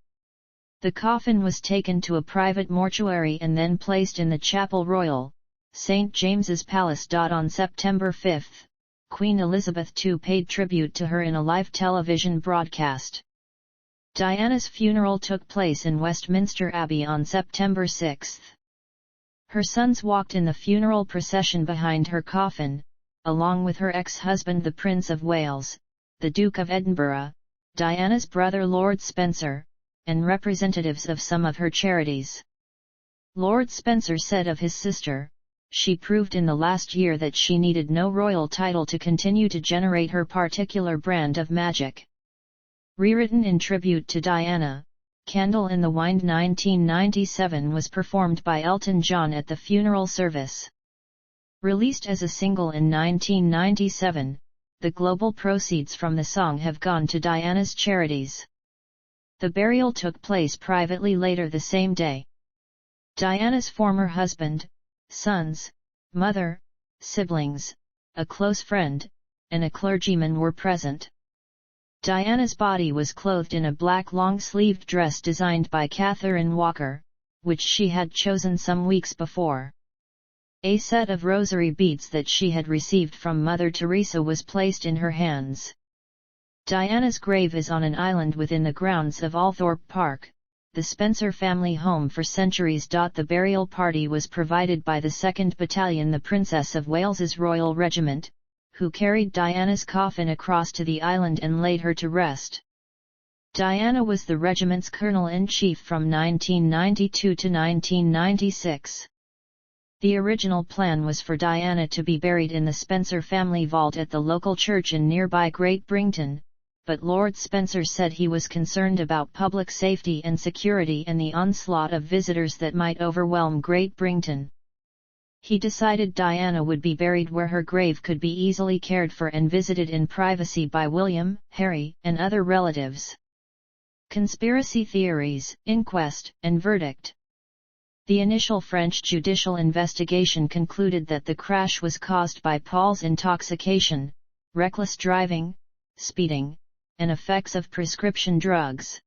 The coffin was taken to a private mortuary and then placed in the Chapel Royal, St. James's Palace. On September 5, Queen Elizabeth II paid tribute to her in a live television broadcast. Diana's funeral took place in Westminster Abbey on September 6. Her sons walked in the funeral procession behind her coffin, along with her ex-husband the Prince of Wales, the Duke of Edinburgh, Diana's brother Lord Spencer, and representatives of some of her charities. Lord Spencer said of his sister, "She proved in the last year that she needed no royal title to continue to generate her particular brand of magic." Rewritten in tribute to Diana, Candle in the Wind 1997 was performed by Elton John at the funeral service. Released as a single in 1997, the global proceeds from the song have gone to Diana's charities. The burial took place privately later the same day. Diana's former husband, sons, mother, siblings, a close friend, and a clergyman were present. Diana's body was clothed in a black long-sleeved dress designed by Catherine Walker, which she had chosen some weeks before. A set of rosary beads that she had received from Mother Teresa was placed in her hands. Diana's grave is on an island within the grounds of Althorpe Park, the Spencer family home for centuries. The burial party was provided by the 2nd Battalion, the Princess of Wales's Royal Regiment, who carried Diana's coffin across to the island and laid her to rest. Diana was the regiment's colonel-in-chief from 1992 to 1996. The original plan was for Diana to be buried in the Spencer family vault at the local church in nearby Great Brington, but Lord Spencer said he was concerned about public safety and security and the onslaught of visitors that might overwhelm Great Brington. He decided Diana would be buried where her grave could be easily cared for and visited in privacy by William, Harry, and other relatives. Conspiracy theories, inquest, and verdict. The initial French judicial investigation concluded that the crash was caused by Paul's intoxication, reckless driving, speeding, and effects of prescription drugs.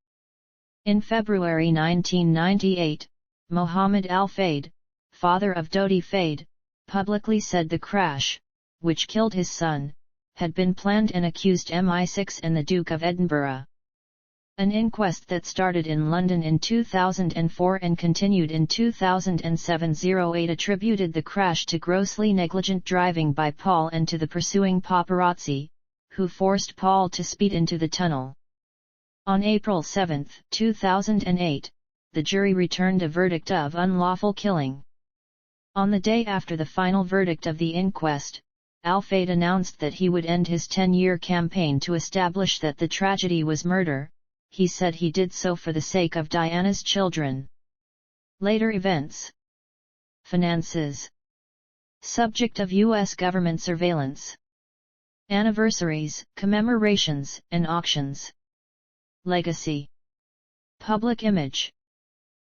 In February 1998, Mohammed Al-Fayed, father of Dodi Fayed, publicly said the crash, which killed his son, had been planned and accused MI6 and the Duke of Edinburgh. An inquest that started in London in 2004 and continued in 2007-08 attributed the crash to grossly negligent driving by Paul and to the pursuing paparazzi, who forced Paul to speed into the tunnel. On April 7, 2008, the jury returned a verdict of unlawful killing. On the day after the final verdict of the inquest, Al-Fayed announced that he would end his 10-year campaign to establish that the tragedy was murder. He said he did so for the sake of Diana's children. Later events. Finances. Subject of U.S. government surveillance. Anniversaries, commemorations, and auctions. Legacy. Public image.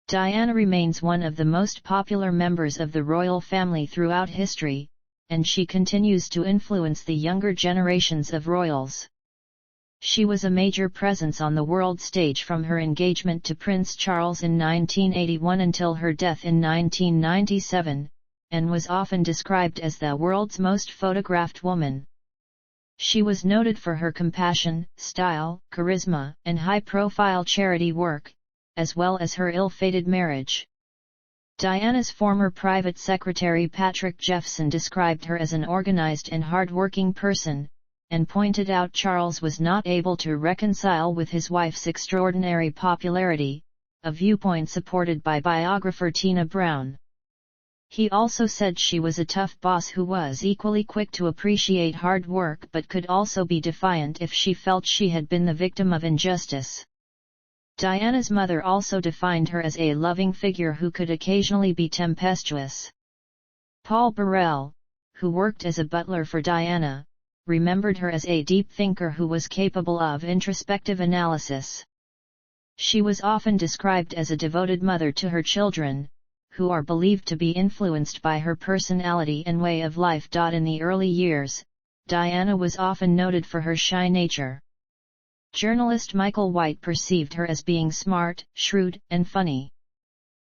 Diana remains one of the most popular members of the royal family throughout history, and she continues to influence the younger generations of royals. She was a major presence on the world stage from her engagement to Prince Charles in 1981 until her death in 1997, and was often described as the world's most photographed woman. She was noted for her compassion, style, charisma, and high-profile charity work, as well as her ill-fated marriage. Diana's former private secretary Patrick Jeffson described her as an organized and hard-working person, and pointed out Charles was not able to reconcile with his wife's extraordinary popularity, a viewpoint supported by biographer Tina Brown. He also said she was a tough boss who was equally quick to appreciate hard work but could also be defiant if she felt she had been the victim of injustice. Diana's mother also defined her as a loving figure who could occasionally be tempestuous. Paul Burrell, who worked as a butler for Diana, remembered her as a deep thinker who was capable of introspective analysis. She was often described as a devoted mother to her children, who are believed to be influenced by her personality and way of life. In the early years, Diana was often noted for her shy nature. Journalist Michael White perceived her as being smart, shrewd, and funny.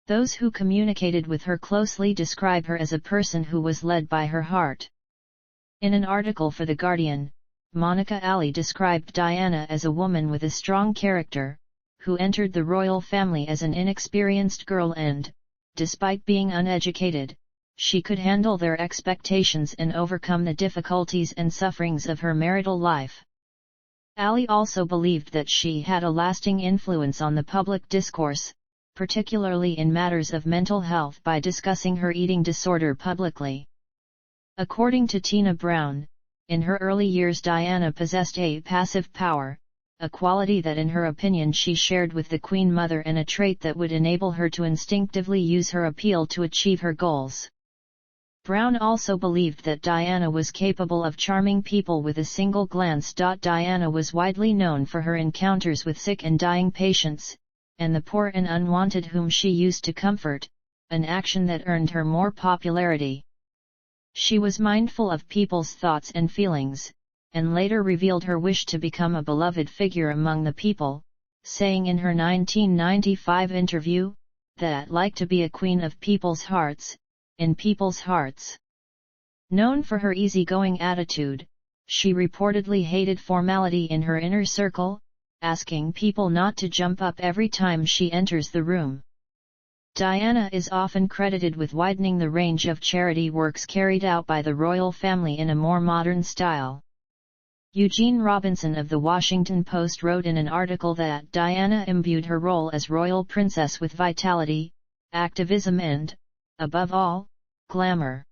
Those who communicated with her closely describe her as a person who was led by her heart. In an article for The Guardian, Monica Ali described Diana as a woman with a strong character, who entered the royal family as an inexperienced girl and, despite being uneducated, she could handle their expectations and overcome the difficulties and sufferings of her marital life. Ali also believed that she had a lasting influence on the public discourse, particularly in matters of mental health by discussing her eating disorder publicly. According to Tina Brown, in her early years Diana possessed a passive power, a quality that in her opinion she shared with the Queen Mother and a trait that would enable her to instinctively use her appeal to achieve her goals. Brown also believed that Diana was capable of charming people with a single glance. Diana was widely known for her encounters with sick and dying patients, and the poor and unwanted whom she used to comfort, an action that earned her more popularity. She was mindful of people's thoughts and feelings, and later revealed her wish to become a beloved figure among the people, saying in her 1995 interview, that I'd like to be a queen of people's hearts, in people's hearts. Known for her easygoing attitude, she reportedly hated formality in her inner circle, asking people not to jump up every time she enters the room. Diana is often credited with widening the range of charity works carried out by the royal family in a more modern style. Eugene Robinson of The Washington Post wrote in an article that Diana imbued her role as royal princess with vitality, activism and, above all, glamour.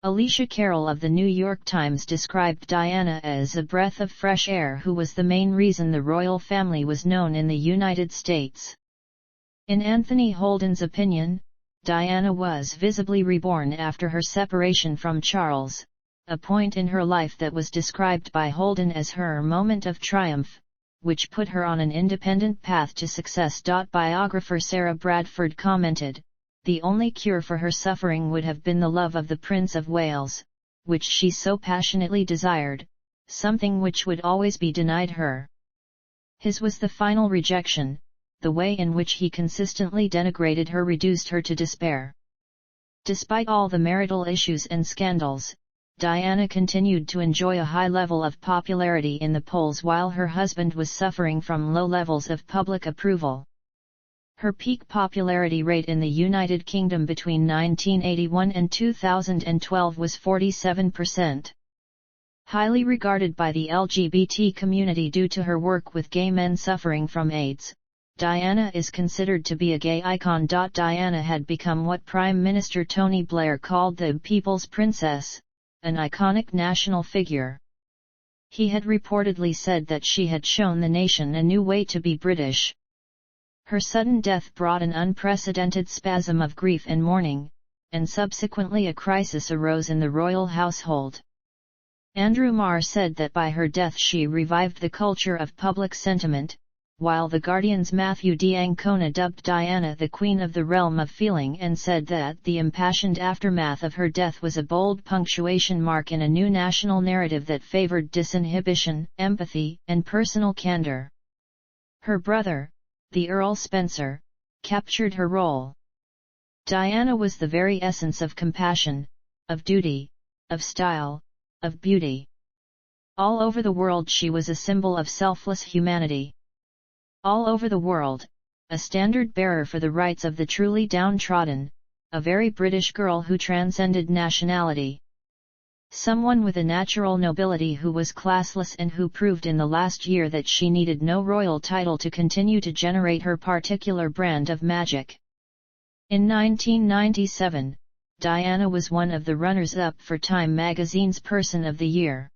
Alicia Carroll of the New York Times described Diana as a breath of fresh air who was the main reason the royal family was known in the United States. In Anthony Holden's opinion, Diana was visibly reborn after her separation from Charles, a point in her life that was described by Holden as her moment of triumph, which put her on an independent path to success. Biographer Sarah Bradford commented, "The only cure for her suffering would have been the love of the Prince of Wales, which she so passionately desired, something which would always be denied her. His was the final rejection. The way in which he consistently denigrated her reduced her to despair." Despite all the marital issues and scandals, Diana continued to enjoy a high level of popularity in the polls while her husband was suffering from low levels of public approval. Her peak popularity rate in the United Kingdom between 1981 and 2012 was 47%. Highly regarded by the LGBT community due to her work with gay men suffering from AIDS, Diana is considered to be a gay icon. Diana had become what Prime Minister Tony Blair called the People's Princess, an iconic national figure. He had reportedly said that she had shown the nation a new way to be British. Her sudden death brought an unprecedented spasm of grief and mourning, and subsequently a crisis arose in the royal household. Andrew Marr said that by her death she revived the culture of public sentiment, while The Guardian's Matthew D. Ancona dubbed Diana the Queen of the Realm of Feeling and said that the impassioned aftermath of her death was a bold punctuation mark in a new national narrative that favored disinhibition, empathy, and personal candor. Her brother, the Earl Spencer, captured her role. Diana was the very essence of compassion, of duty, of style, of beauty. All over the world she was a symbol of selfless humanity. All over the world, a standard-bearer for the rights of the truly downtrodden, a very British girl who transcended nationality. Someone with a natural nobility who was classless and who proved in the last year that she needed no royal title to continue to generate her particular brand of magic. In 1997, Diana was one of the runners-up for Time magazine's Person of the Year.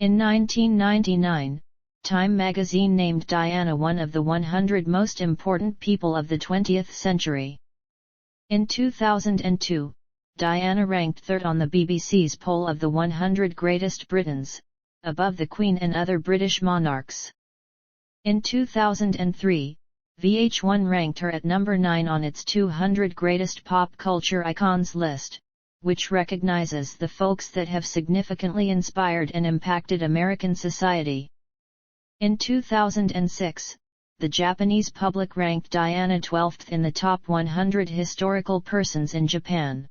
In 1999, Time magazine named Diana one of the 100 most important people of the 20th century. In 2002, Diana ranked third on the BBC's poll of the 100 greatest Britons, above the Queen and other British monarchs. In 2003, VH1 ranked her at number 9 on its 200 greatest pop culture icons list, which recognizes the folks that have significantly inspired and impacted American society. In 2006, the Japanese public ranked Diana 12th in the top 100 historical persons in Japan.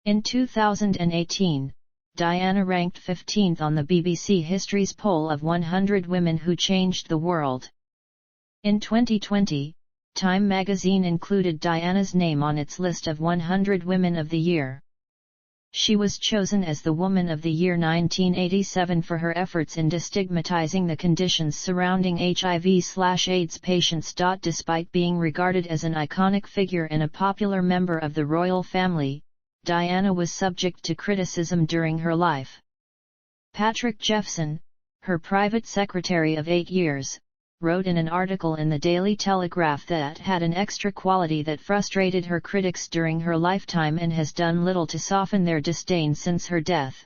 In 2018, Diana ranked 15th on the BBC History's poll of 100 women who changed the world. In 2020, Time magazine included Diana's name on its list of 100 Women of the Year. She was chosen as the Woman of the Year 1987 for her efforts in destigmatizing the conditions surrounding HIV/AIDS patients. Despite being regarded as an iconic figure and a popular member of the royal family, Diana was subject to criticism during her life. Patrick Jeffson, her private secretary of 8 years, wrote in an article in the Daily Telegraph that had an extra quality that frustrated her critics during her lifetime and has done little to soften their disdain since her death.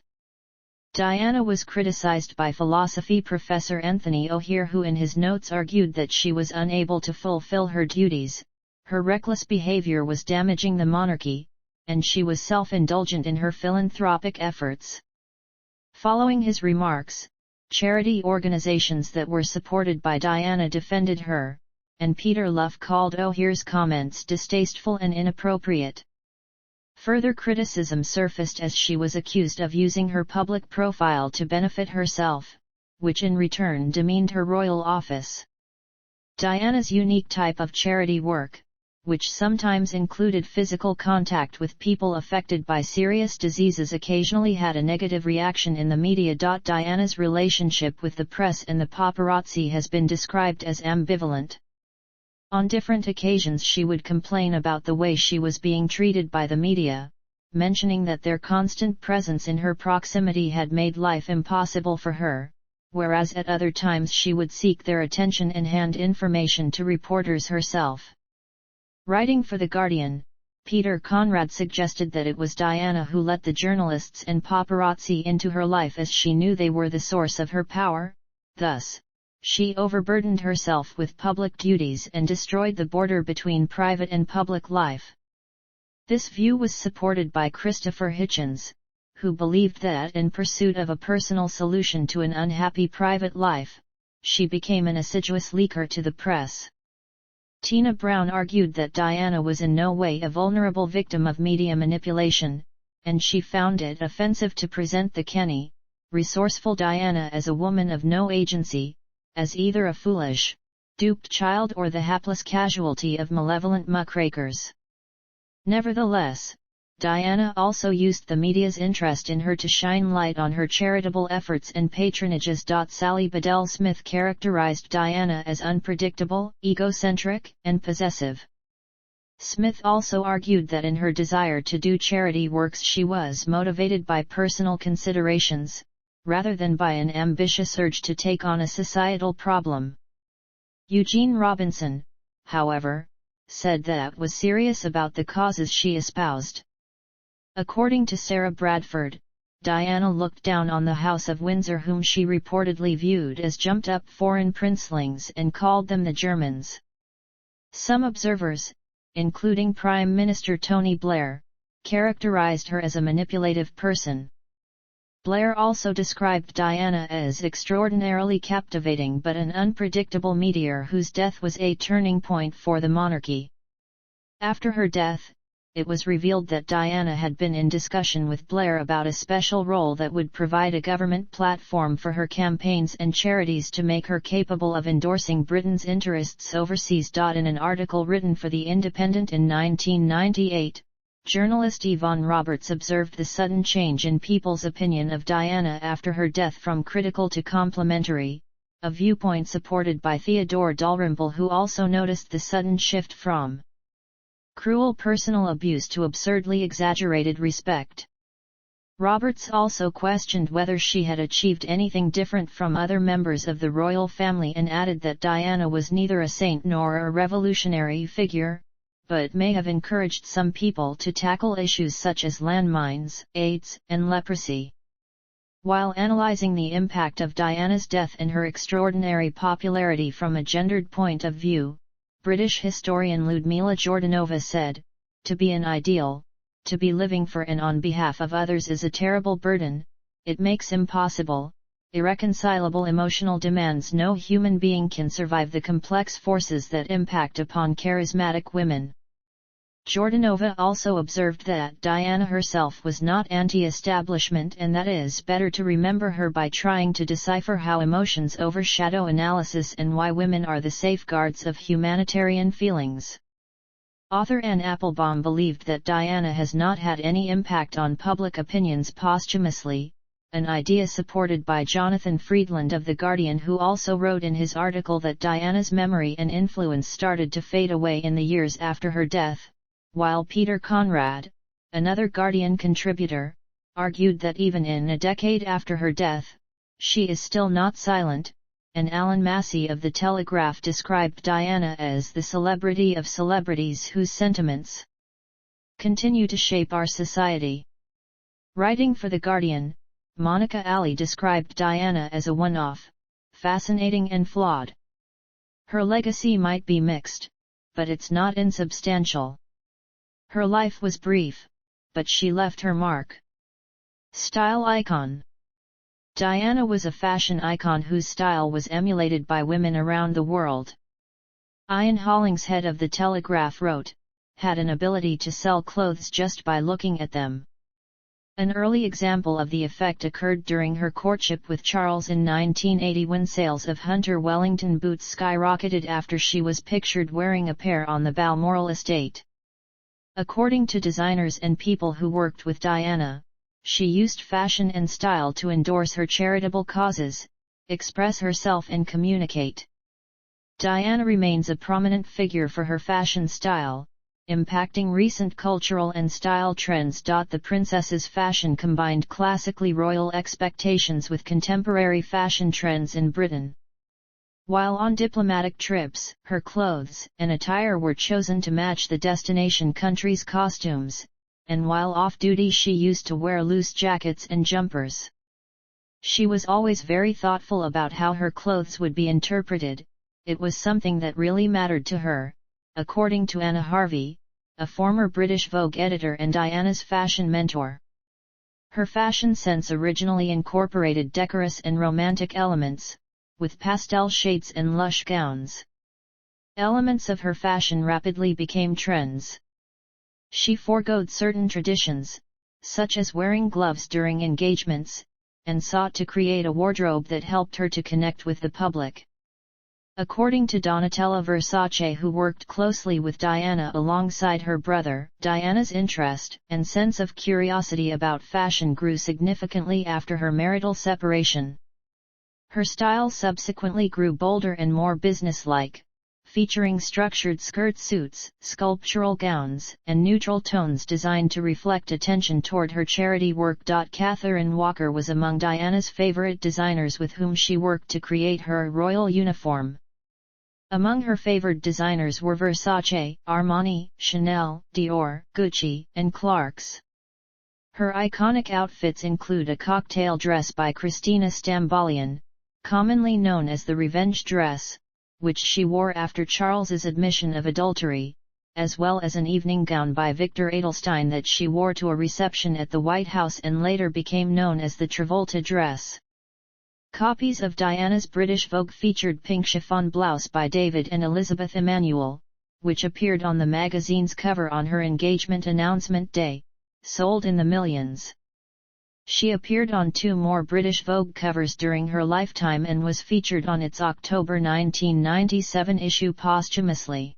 Diana was criticized by philosophy professor Anthony O'Hear, who in his notes argued that she was unable to fulfill her duties, her reckless behavior was damaging the monarchy, and she was self-indulgent in her philanthropic efforts. Following his remarks, charity organizations that were supported by Diana defended her, and Peter Luff called O'Hear's comments distasteful and inappropriate. Further criticism surfaced as she was accused of using her public profile to benefit herself, which in return demeaned her royal office. Diana's unique type of charity work, which sometimes included physical contact with people affected by serious diseases, occasionally had a negative reaction in the media. Diana's relationship with the press and the paparazzi has been described as ambivalent. On different occasions she would complain about the way she was being treated by the media, mentioning that their constant presence in her proximity had made life impossible for her, whereas at other times she would seek their attention and hand information to reporters herself. Writing for The Guardian, Peter Conrad suggested that it was Diana who let the journalists and paparazzi into her life as she knew they were the source of her power. Thus, she overburdened herself with public duties and destroyed the border between private and public life. This view was supported by Christopher Hitchens, who believed that in pursuit of a personal solution to an unhappy private life, she became an assiduous leaker to the press. Tina Brown argued that Diana was in no way a vulnerable victim of media manipulation, and she found it offensive to present the canny, resourceful Diana as a woman of no agency, as either a foolish, duped child or the hapless casualty of malevolent muckrakers. Nevertheless, Diana also used the media's interest in her to shine light on her charitable efforts and patronages. Sally Bedell Smith characterized Diana as unpredictable, egocentric, and possessive. Smith also argued that in her desire to do charity works she was motivated by personal considerations, rather than by an ambitious urge to take on a societal problem. Eugene Robinson, however, said that was serious about the causes she espoused. According to Sarah Bradford, Diana looked down on the House of Windsor, whom she reportedly viewed as jumped-up foreign princelings, and called them the Germans. Some observers, including Prime Minister Tony Blair, characterized her as a manipulative person. Blair also described Diana as extraordinarily captivating but an unpredictable meteor whose death was a turning point for the monarchy. After her death, it was revealed that Diana had been in discussion with Blair about a special role that would provide a government platform for her campaigns and charities to make her capable of endorsing Britain's interests overseas. In an article written for The Independent in 1998, journalist Yvonne Roberts observed the sudden change in people's opinion of Diana after her death from critical to complimentary, a viewpoint supported by Theodore Dalrymple, who also noticed the sudden shift from cruel personal abuse to absurdly exaggerated respect. Roberts also questioned whether she had achieved anything different from other members of the royal family, and added that Diana was neither a saint nor a revolutionary figure, but may have encouraged some people to tackle issues such as landmines, AIDS, and leprosy. While analyzing the impact of Diana's death and her extraordinary popularity from a gendered point of view, British historian Ludmila Jordanova said, "To be an ideal, to be living for and on behalf of others is a terrible burden. It makes impossible, irreconcilable emotional demands. No human being can survive the complex forces that impact upon charismatic women." Jordanova also observed that Diana herself was not anti-establishment, and that it is better to remember her by trying to decipher how emotions overshadow analysis and why women are the safeguards of humanitarian feelings. Author Anne Applebaum believed that Diana has not had any impact on public opinions posthumously, an idea supported by Jonathan Freedland of The Guardian, who also wrote in his article that Diana's memory and influence started to fade away in the years after her death, while Peter Conrad, another Guardian contributor, argued that even in a decade after her death, she is still not silent, and Alan Massey of The Telegraph described Diana as the celebrity of celebrities whose sentiments continue to shape our society. Writing for The Guardian, Monica Ali described Diana as a one-off, fascinating and flawed. Her legacy might be mixed, but it's not insubstantial. Her life was brief, but she left her mark. Style icon. Diana was a fashion icon whose style was emulated by women around the world. Ian Hollingshead of The Telegraph wrote, "Had an ability to sell clothes just by looking at them." An early example of the effect occurred during her courtship with Charles in 1980, when sales of Hunter Wellington boots skyrocketed after she was pictured wearing a pair on the Balmoral estate. According to designers and people who worked with Diana, she used fashion and style to endorse her charitable causes, express herself and communicate. Diana remains a prominent figure for her fashion style, impacting recent cultural and style trends. The princess's fashion combined classically royal expectations with contemporary fashion trends in Britain. While on diplomatic trips, her clothes and attire were chosen to match the destination country's costumes, and while off-duty she used to wear loose jackets and jumpers. She was always very thoughtful about how her clothes would be interpreted. It was something that really mattered to her, according to Anna Harvey, a former British Vogue editor and Diana's fashion mentor. Her fashion sense originally incorporated decorous and romantic elements, with pastel shades and lush gowns. Elements of her fashion rapidly became trends. She forgoed certain traditions, such as wearing gloves during engagements, and sought to create a wardrobe that helped her to connect with the public. According to Donatella Versace, who worked closely with Diana alongside her brother, Diana's interest and sense of curiosity about fashion grew significantly after her marital separation. Her style subsequently grew bolder and more businesslike, featuring structured skirt suits, sculptural gowns, and neutral tones designed to reflect attention toward her charity work. Catherine Walker was among Diana's favorite designers with whom she worked to create her royal uniform. Among her favored designers were Versace, Armani, Chanel, Dior, Gucci, and Clarks. Her iconic outfits include a cocktail dress by Christina Stambolian, commonly known as the revenge dress, which she wore after Charles's admission of adultery, as well as an evening gown by Victor Edelstein that she wore to a reception at the White House and later became known as the Travolta dress. Copies of Diana's British Vogue featured pink chiffon blouse by David and Elizabeth Emanuel, which appeared on the magazine's cover on her engagement announcement day, sold in the millions. She appeared on 2 more British Vogue covers during her lifetime and was featured on its October 1997 issue posthumously.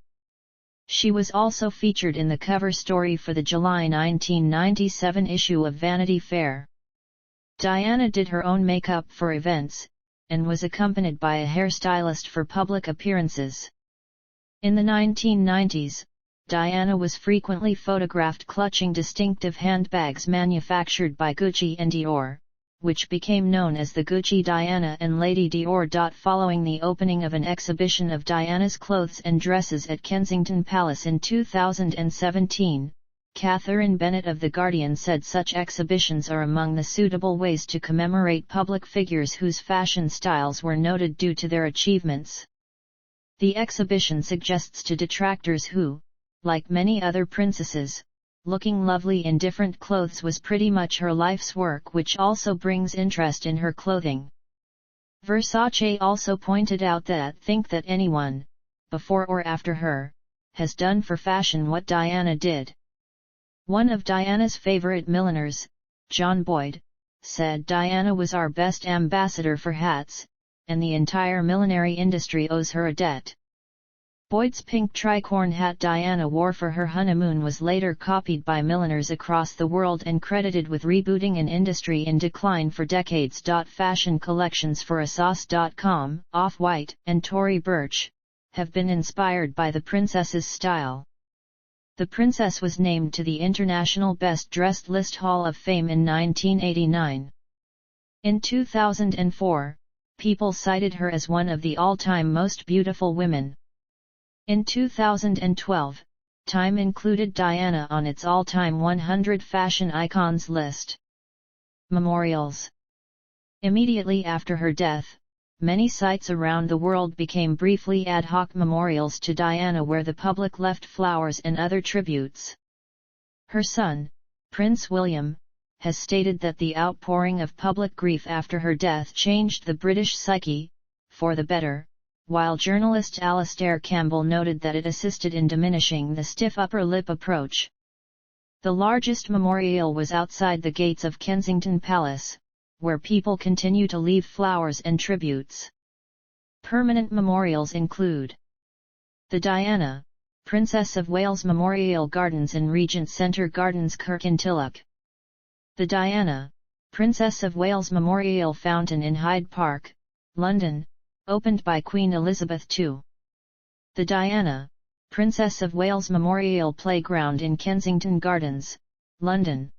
She was also featured in the cover story for the July 1997 issue of Vanity Fair. Diana did her own makeup for events, and was accompanied by a hairstylist for public appearances. In the 1990s, Diana was frequently photographed clutching distinctive handbags manufactured by Gucci and Dior, which became known as the Gucci Diana and Lady Dior. Following the opening of an exhibition of Diana's clothes and dresses at Kensington Palace in 2017, Catherine Bennett of The Guardian said such exhibitions are among the suitable ways to commemorate public figures whose fashion styles were noted due to their achievements. The exhibition suggests to detractors who, like many other princesses, looking lovely in different clothes was pretty much her life's work, which also brings interest in her clothing. Versace also pointed out that think that anyone, before or after her, has done for fashion what Diana did. One of Diana's favorite milliners, John Boyd, said Diana was our best ambassador for hats, and the entire millinery industry owes her a debt. Boyd's pink tricorn hat Diana wore for her honeymoon was later copied by milliners across the world and credited with rebooting an industry in decline for decades. Fashion collections for ASOS.com, Off-White, and Tory Burch have been inspired by the princess's style. The princess was named to the International Best Dressed List Hall of Fame in 1989. In 2004, People cited her as one of the all-time most beautiful women. In 2012, Time included Diana on its all-time 100 fashion icons list. Memorials. Immediately after her death, many sites around the world became briefly ad hoc memorials to Diana where the public left flowers and other tributes. Her son, Prince William, has stated that the outpouring of public grief after her death changed the British psyche, for the better, while journalist Alastair Campbell noted that it assisted in diminishing the stiff upper lip approach. The largest memorial was outside the gates of Kensington Palace, where people continue to leave flowers and tributes. Permanent memorials include the Diana, Princess of Wales Memorial Gardens in Regent Centre Gardens, Kirkintilloch. The Diana, Princess of Wales Memorial Fountain in Hyde Park, London, opened by Queen Elizabeth II. The Diana, Princess of Wales Memorial Playground in Kensington Gardens, London.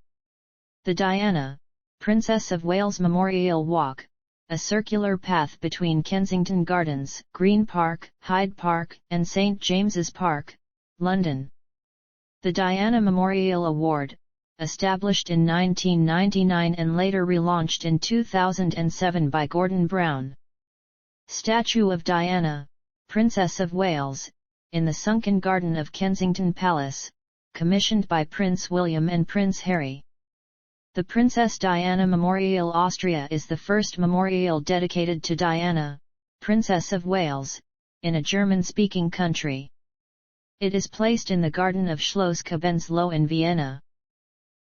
The Diana, Princess of Wales Memorial Walk, a circular path between Kensington Gardens, Green Park, Hyde Park, and St James's Park, London. The Diana Memorial Award, established in 1999 and later relaunched in 2007 by Gordon Brown. Statue of Diana, Princess of Wales, in the sunken garden of Kensington Palace, commissioned by Prince William and Prince Harry. The Princess Diana Memorial Austria is the first memorial dedicated to Diana, Princess of Wales, in a German-speaking country. It is placed in the garden of Schloss Kobenzloh in Vienna.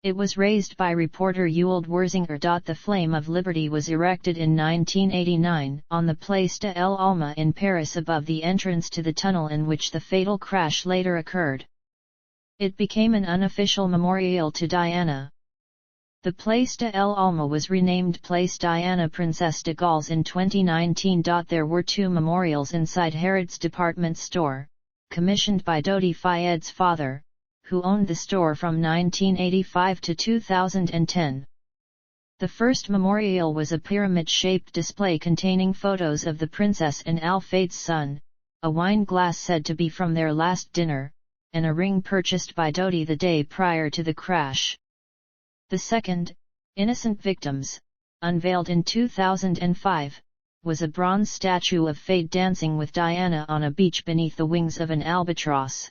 It was raised by reporter Ewald Wersinger. The Flame of Liberty was erected in 1989 on the Place de l'Alma in Paris above the entrance to the tunnel in which the fatal crash later occurred. It became an unofficial memorial to Diana. The Place de l'Alma was renamed Place Diana Princesse de Galles in 2019. There were two memorials inside Harrods department store, commissioned by Dodi Fayed's father, who owned the store from 1985 to 2010. The first memorial was a pyramid-shaped display containing photos of the princess and Al Fayed's son, a wine glass said to be from their last dinner, and a ring purchased by Dodi the day prior to the crash. The second, Innocent Victims, unveiled in 2005, was a bronze statue of Fayed dancing with Diana on a beach beneath the wings of an albatross.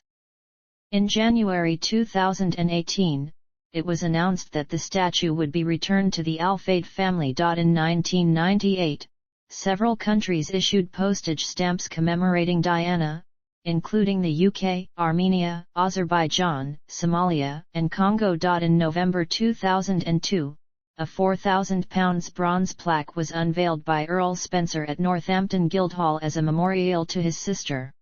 In January 2018, it was announced that the statue would be returned to the Al Fayed family. In 1998, several countries issued postage stamps commemorating Diana, including the UK, Armenia, Azerbaijan, Somalia, and Congo. In November 2002, a £4,000 bronze plaque was unveiled by Earl Spencer at Northampton Guildhall as a memorial to his sister.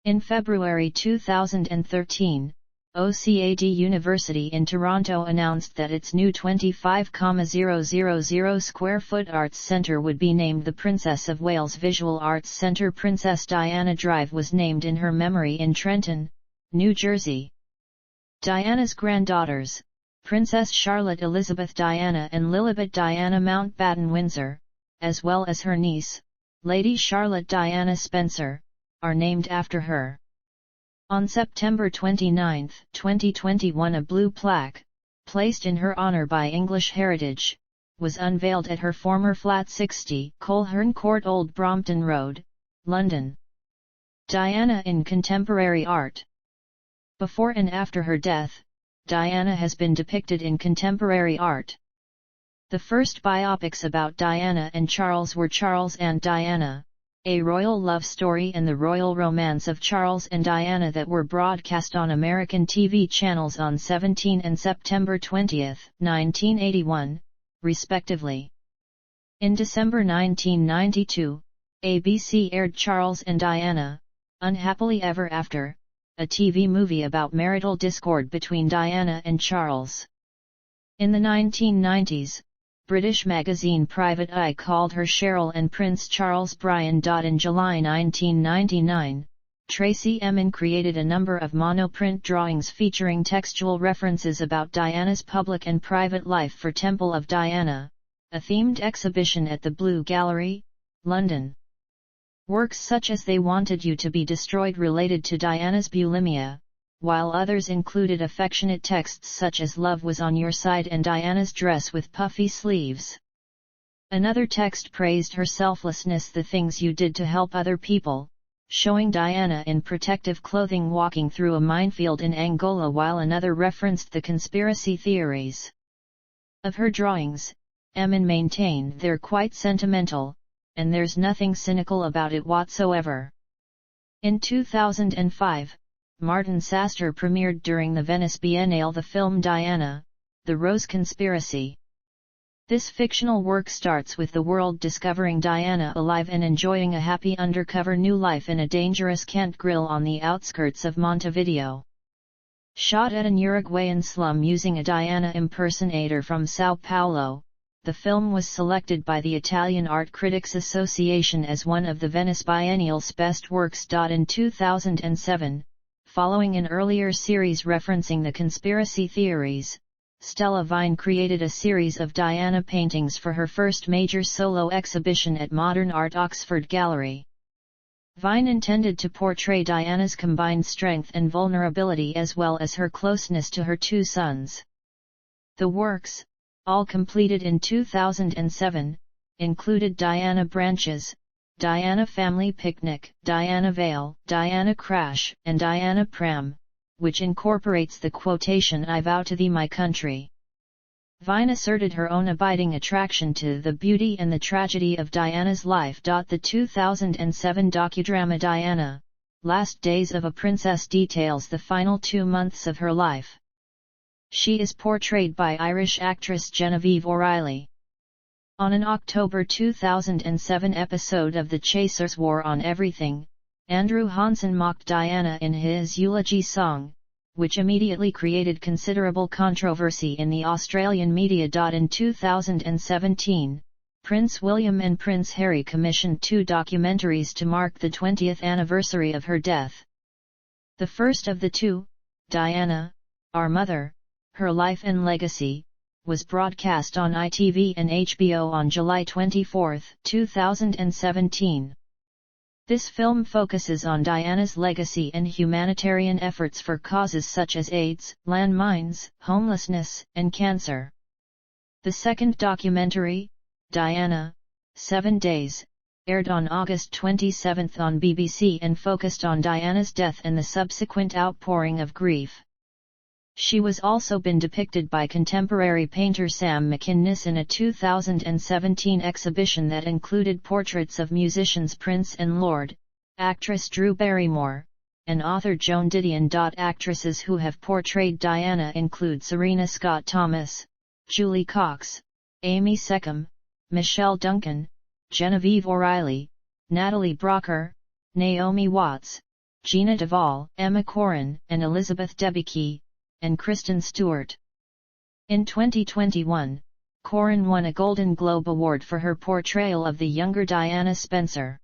In February 2013, OCAD University in Toronto announced that its new 25,000 square foot arts centre would be named the Princess of Wales Visual Arts Centre. Princess Diana Drive was named in her memory in Trenton, New Jersey. Diana's granddaughters, Princess Charlotte Elizabeth Diana and Lilibet Diana Mountbatten Windsor, as well as her niece, Lady Charlotte Diana Spencer, are named after her. On September 29, 2021, a blue plaque, placed in her honour by English Heritage, was unveiled at her former flat 60 Coleherne Court, Old Brompton Road, London. Diana in contemporary art. Before and after her death, Diana has been depicted in contemporary art. The first biopics about Diana and Charles were Charles and Diana, A Royal Love Story, and The Royal Romance of Charles and Diana, that were broadcast on American TV channels on 17 and September 20, 1981, respectively. In December 1992, ABC aired Charles and Diana, Unhappily Ever After, a TV movie about marital discord between Diana and Charles. In the 1990s, British magazine Private Eye called her Cheryl and Prince Charles Brian. In July 1999, Tracy Emin created a number of monoprint drawings featuring textual references about Diana's public and private life for Temple of Diana, a themed exhibition at the Blue Gallery, London. Works such as They Wanted You to Be Destroyed related to Diana's bulimia, while others included affectionate texts such as Love Was on Your Side and Diana's dress with puffy sleeves. Another text praised her selflessness, the things you did to help other people, showing Diana in protective clothing walking through a minefield in Angola, while another referenced the conspiracy theories of her drawings. Emin maintained they're quite sentimental, and there's nothing cynical about it whatsoever. In 2005, Martin Saster premiered during the Venice Biennale the film Diana, The Rose Conspiracy. This fictional work starts with the world discovering Diana alive and enjoying a happy undercover new life in a dangerous Kent grill on the outskirts of Montevideo. Shot at an Uruguayan slum using a Diana impersonator from Sao Paulo, the film was selected by the Italian Art Critics Association as one of the Venice Biennial's best works. In 2007, Following an earlier series referencing the conspiracy theories, Stella Vine created a series of Diana paintings for her first major solo exhibition at Modern Art Oxford Gallery. Vine intended to portray Diana's combined strength and vulnerability as well as her closeness to her two sons. The works, all completed in 2007, included Diana Branches, Diana Family Picnic, Diana Vale, Diana Crash, and Diana Pram, which incorporates the quotation "I vow to thee my country." Vine asserted her own abiding attraction to the beauty and the tragedy of Diana's life. The 2007 docudrama Diana, Last Days of a Princess details the final 2 months of her life. She is portrayed by Irish actress Genevieve O'Reilly. On an October 2007 episode of The Chasers' War on Everything, Andrew Hansen mocked Diana in his eulogy song, which immediately created considerable controversy in the Australian media. In 2017, Prince William and Prince Harry commissioned 2 documentaries to mark the 20th anniversary of her death. The first of the two, Diana, Our Mother, Her Life and Legacy, was broadcast on ITV and HBO on July 24, 2017. This film focuses on Diana's legacy and humanitarian efforts for causes such as AIDS, landmines, homelessness, and cancer. The second documentary, Diana, 7 Days, aired on August 27 on BBC and focused on Diana's death and the subsequent outpouring of grief. She was also been depicted by contemporary painter Sam McInnes in a 2017 exhibition that included portraits of musicians Prince and Lord, actress Drew Barrymore, and author Joan Didion. Actresses who have portrayed Diana include Serena Scott Thomas, Julie Cox, Amy Seckham, Michelle Duncan, Genevieve O'Reilly, Natalie Brocker, Naomi Watts, Gina Duvall, Emma Corrin, and Elizabeth Debicki, and Kristen Stewart. In 2021, Corrin won a Golden Globe Award for her portrayal of the younger Diana Spencer.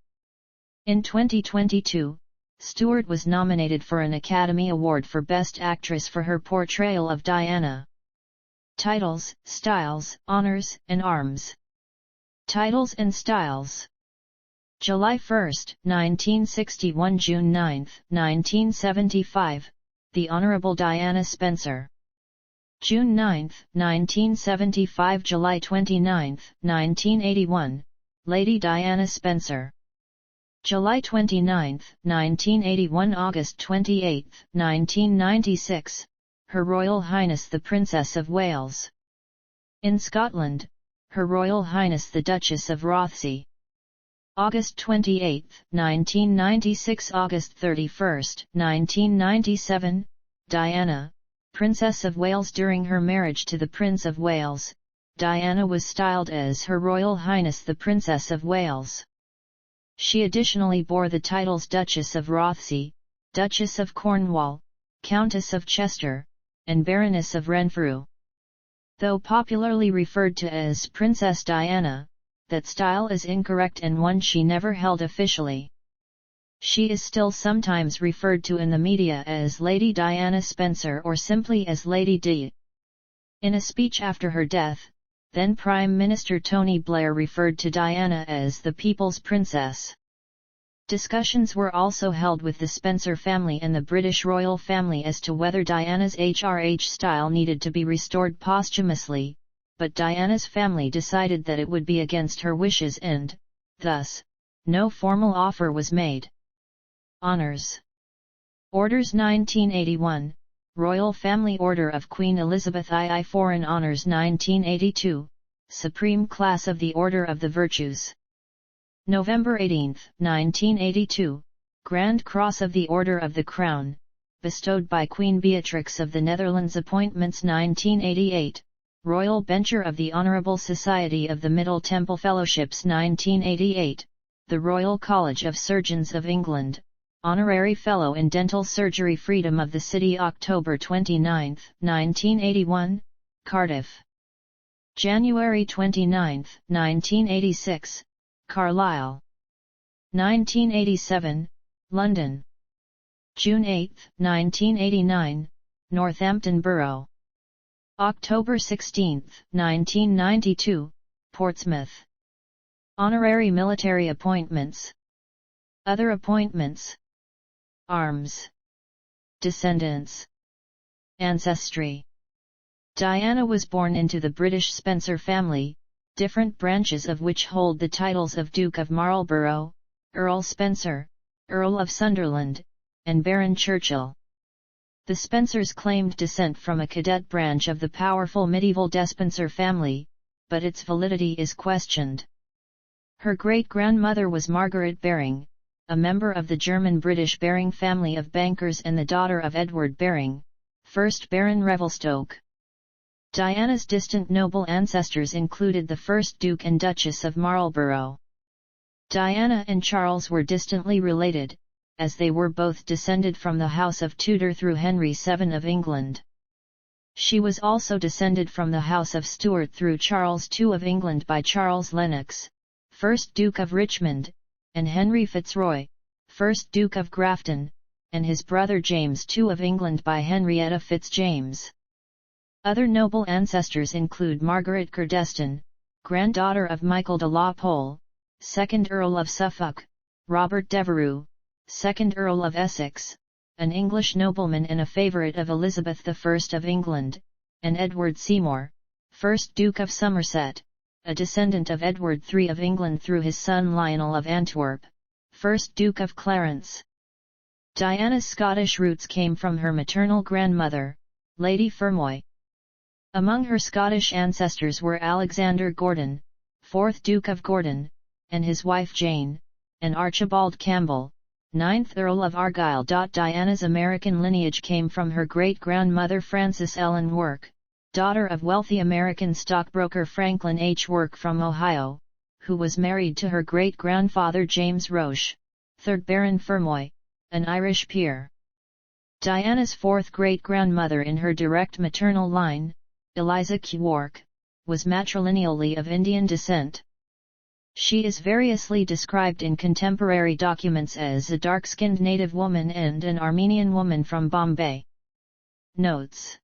In 2022, Stewart was nominated for an Academy Award for Best Actress for her portrayal of Diana. Titles, Styles, Honors, and Arms. Titles and Styles. July 1, 1961 – June 9, 1975, The Honorable Diana Spencer. June 9, 1975 – July 29, 1981, Lady Diana Spencer. July 29, 1981 – August 28, 1996, Her Royal Highness the Princess of Wales. In Scotland, Her Royal Highness the Duchess of Rothesay. August 28, 1996 – August 31, 1997, Diana, Princess of Wales. During her marriage to the Prince of Wales, Diana was styled as Her Royal Highness the Princess of Wales. She additionally bore the titles Duchess of Rothesay, Duchess of Cornwall, Countess of Chester, and Baroness of Renfrew. Though popularly referred to as Princess Diana, that style is incorrect and one she never held officially. She is still sometimes referred to in the media as Lady Diana Spencer or simply as Lady Di. In a speech after her death, then Prime Minister Tony Blair referred to Diana as the People's Princess. Discussions were also held with the Spencer family and the British royal family as to whether Diana's HRH style needed to be restored posthumously, but Diana's family decided that it would be against her wishes and, thus, no formal offer was made. Honours. Orders 1981, Royal Family Order of Queen Elizabeth II. Foreign Honours 1982, Supreme Class of the Order of the Virtues. November 18, 1982, Grand Cross of the Order of the Crown, bestowed by Queen Beatrix of the Netherlands. Appointments 1988, Royal Bencher of the Honourable Society of the Middle Temple Fellowships 1988, the Royal College of Surgeons of England, Honorary Fellow in Dental Surgery. Freedom of the City October 29, 1981, Cardiff. January 29, 1986, Carlisle. 1987, London. June 8, 1989, Northampton Borough. October 16, 1992, Portsmouth. Honorary military appointments. Other appointments. Arms. Descendants. Ancestry. Diana was born into the British Spencer family, different branches of which hold the titles of Duke of Marlborough, Earl Spencer, Earl of Sunderland, and Baron Churchill. The Spencers claimed descent from a cadet branch of the powerful medieval Despencer family, but its validity is questioned. Her great-grandmother was Margaret Baring, a member of the German-British Baring family of bankers and the daughter of Edward Baring, 1st Baron Revelstoke. Diana's distant noble ancestors included the 1st Duke and Duchess of Marlborough. Diana and Charles were distantly related, as they were both descended from the House of Tudor through Henry VII of England. She was also descended from the House of Stuart through Charles II of England by Charles Lennox, 1st Duke of Richmond, and Henry Fitzroy, 1st Duke of Grafton, and his brother James II of England by Henrietta Fitzjames. Other noble ancestors include Margaret Gurdeston, granddaughter of Michael de la Pole, 2nd Earl of Suffolk, Robert Devereux, 2nd Earl of Essex, an English nobleman and a favourite of Elizabeth I of England, and Edward Seymour, 1st Duke of Somerset, a descendant of Edward III of England through his son Lionel of Antwerp, 1st Duke of Clarence. Diana's Scottish roots came from her maternal grandmother, Lady Fermoy. Among her Scottish ancestors were Alexander Gordon, 4th Duke of Gordon, and his wife Jane, and Archibald Campbell, 9th Earl of Argyll. Diana's American lineage came from her great-grandmother Frances Ellen Work, daughter of wealthy American stockbroker Franklin H. Work from Ohio, who was married to her great-grandfather James Roche, 3rd Baron Fermoy, an Irish peer. Diana's fourth great-grandmother in her direct maternal line, Eliza Wark, was matrilineally of Indian descent. She is variously described in contemporary documents as a dark-skinned native woman and an Armenian woman from Bombay. Notes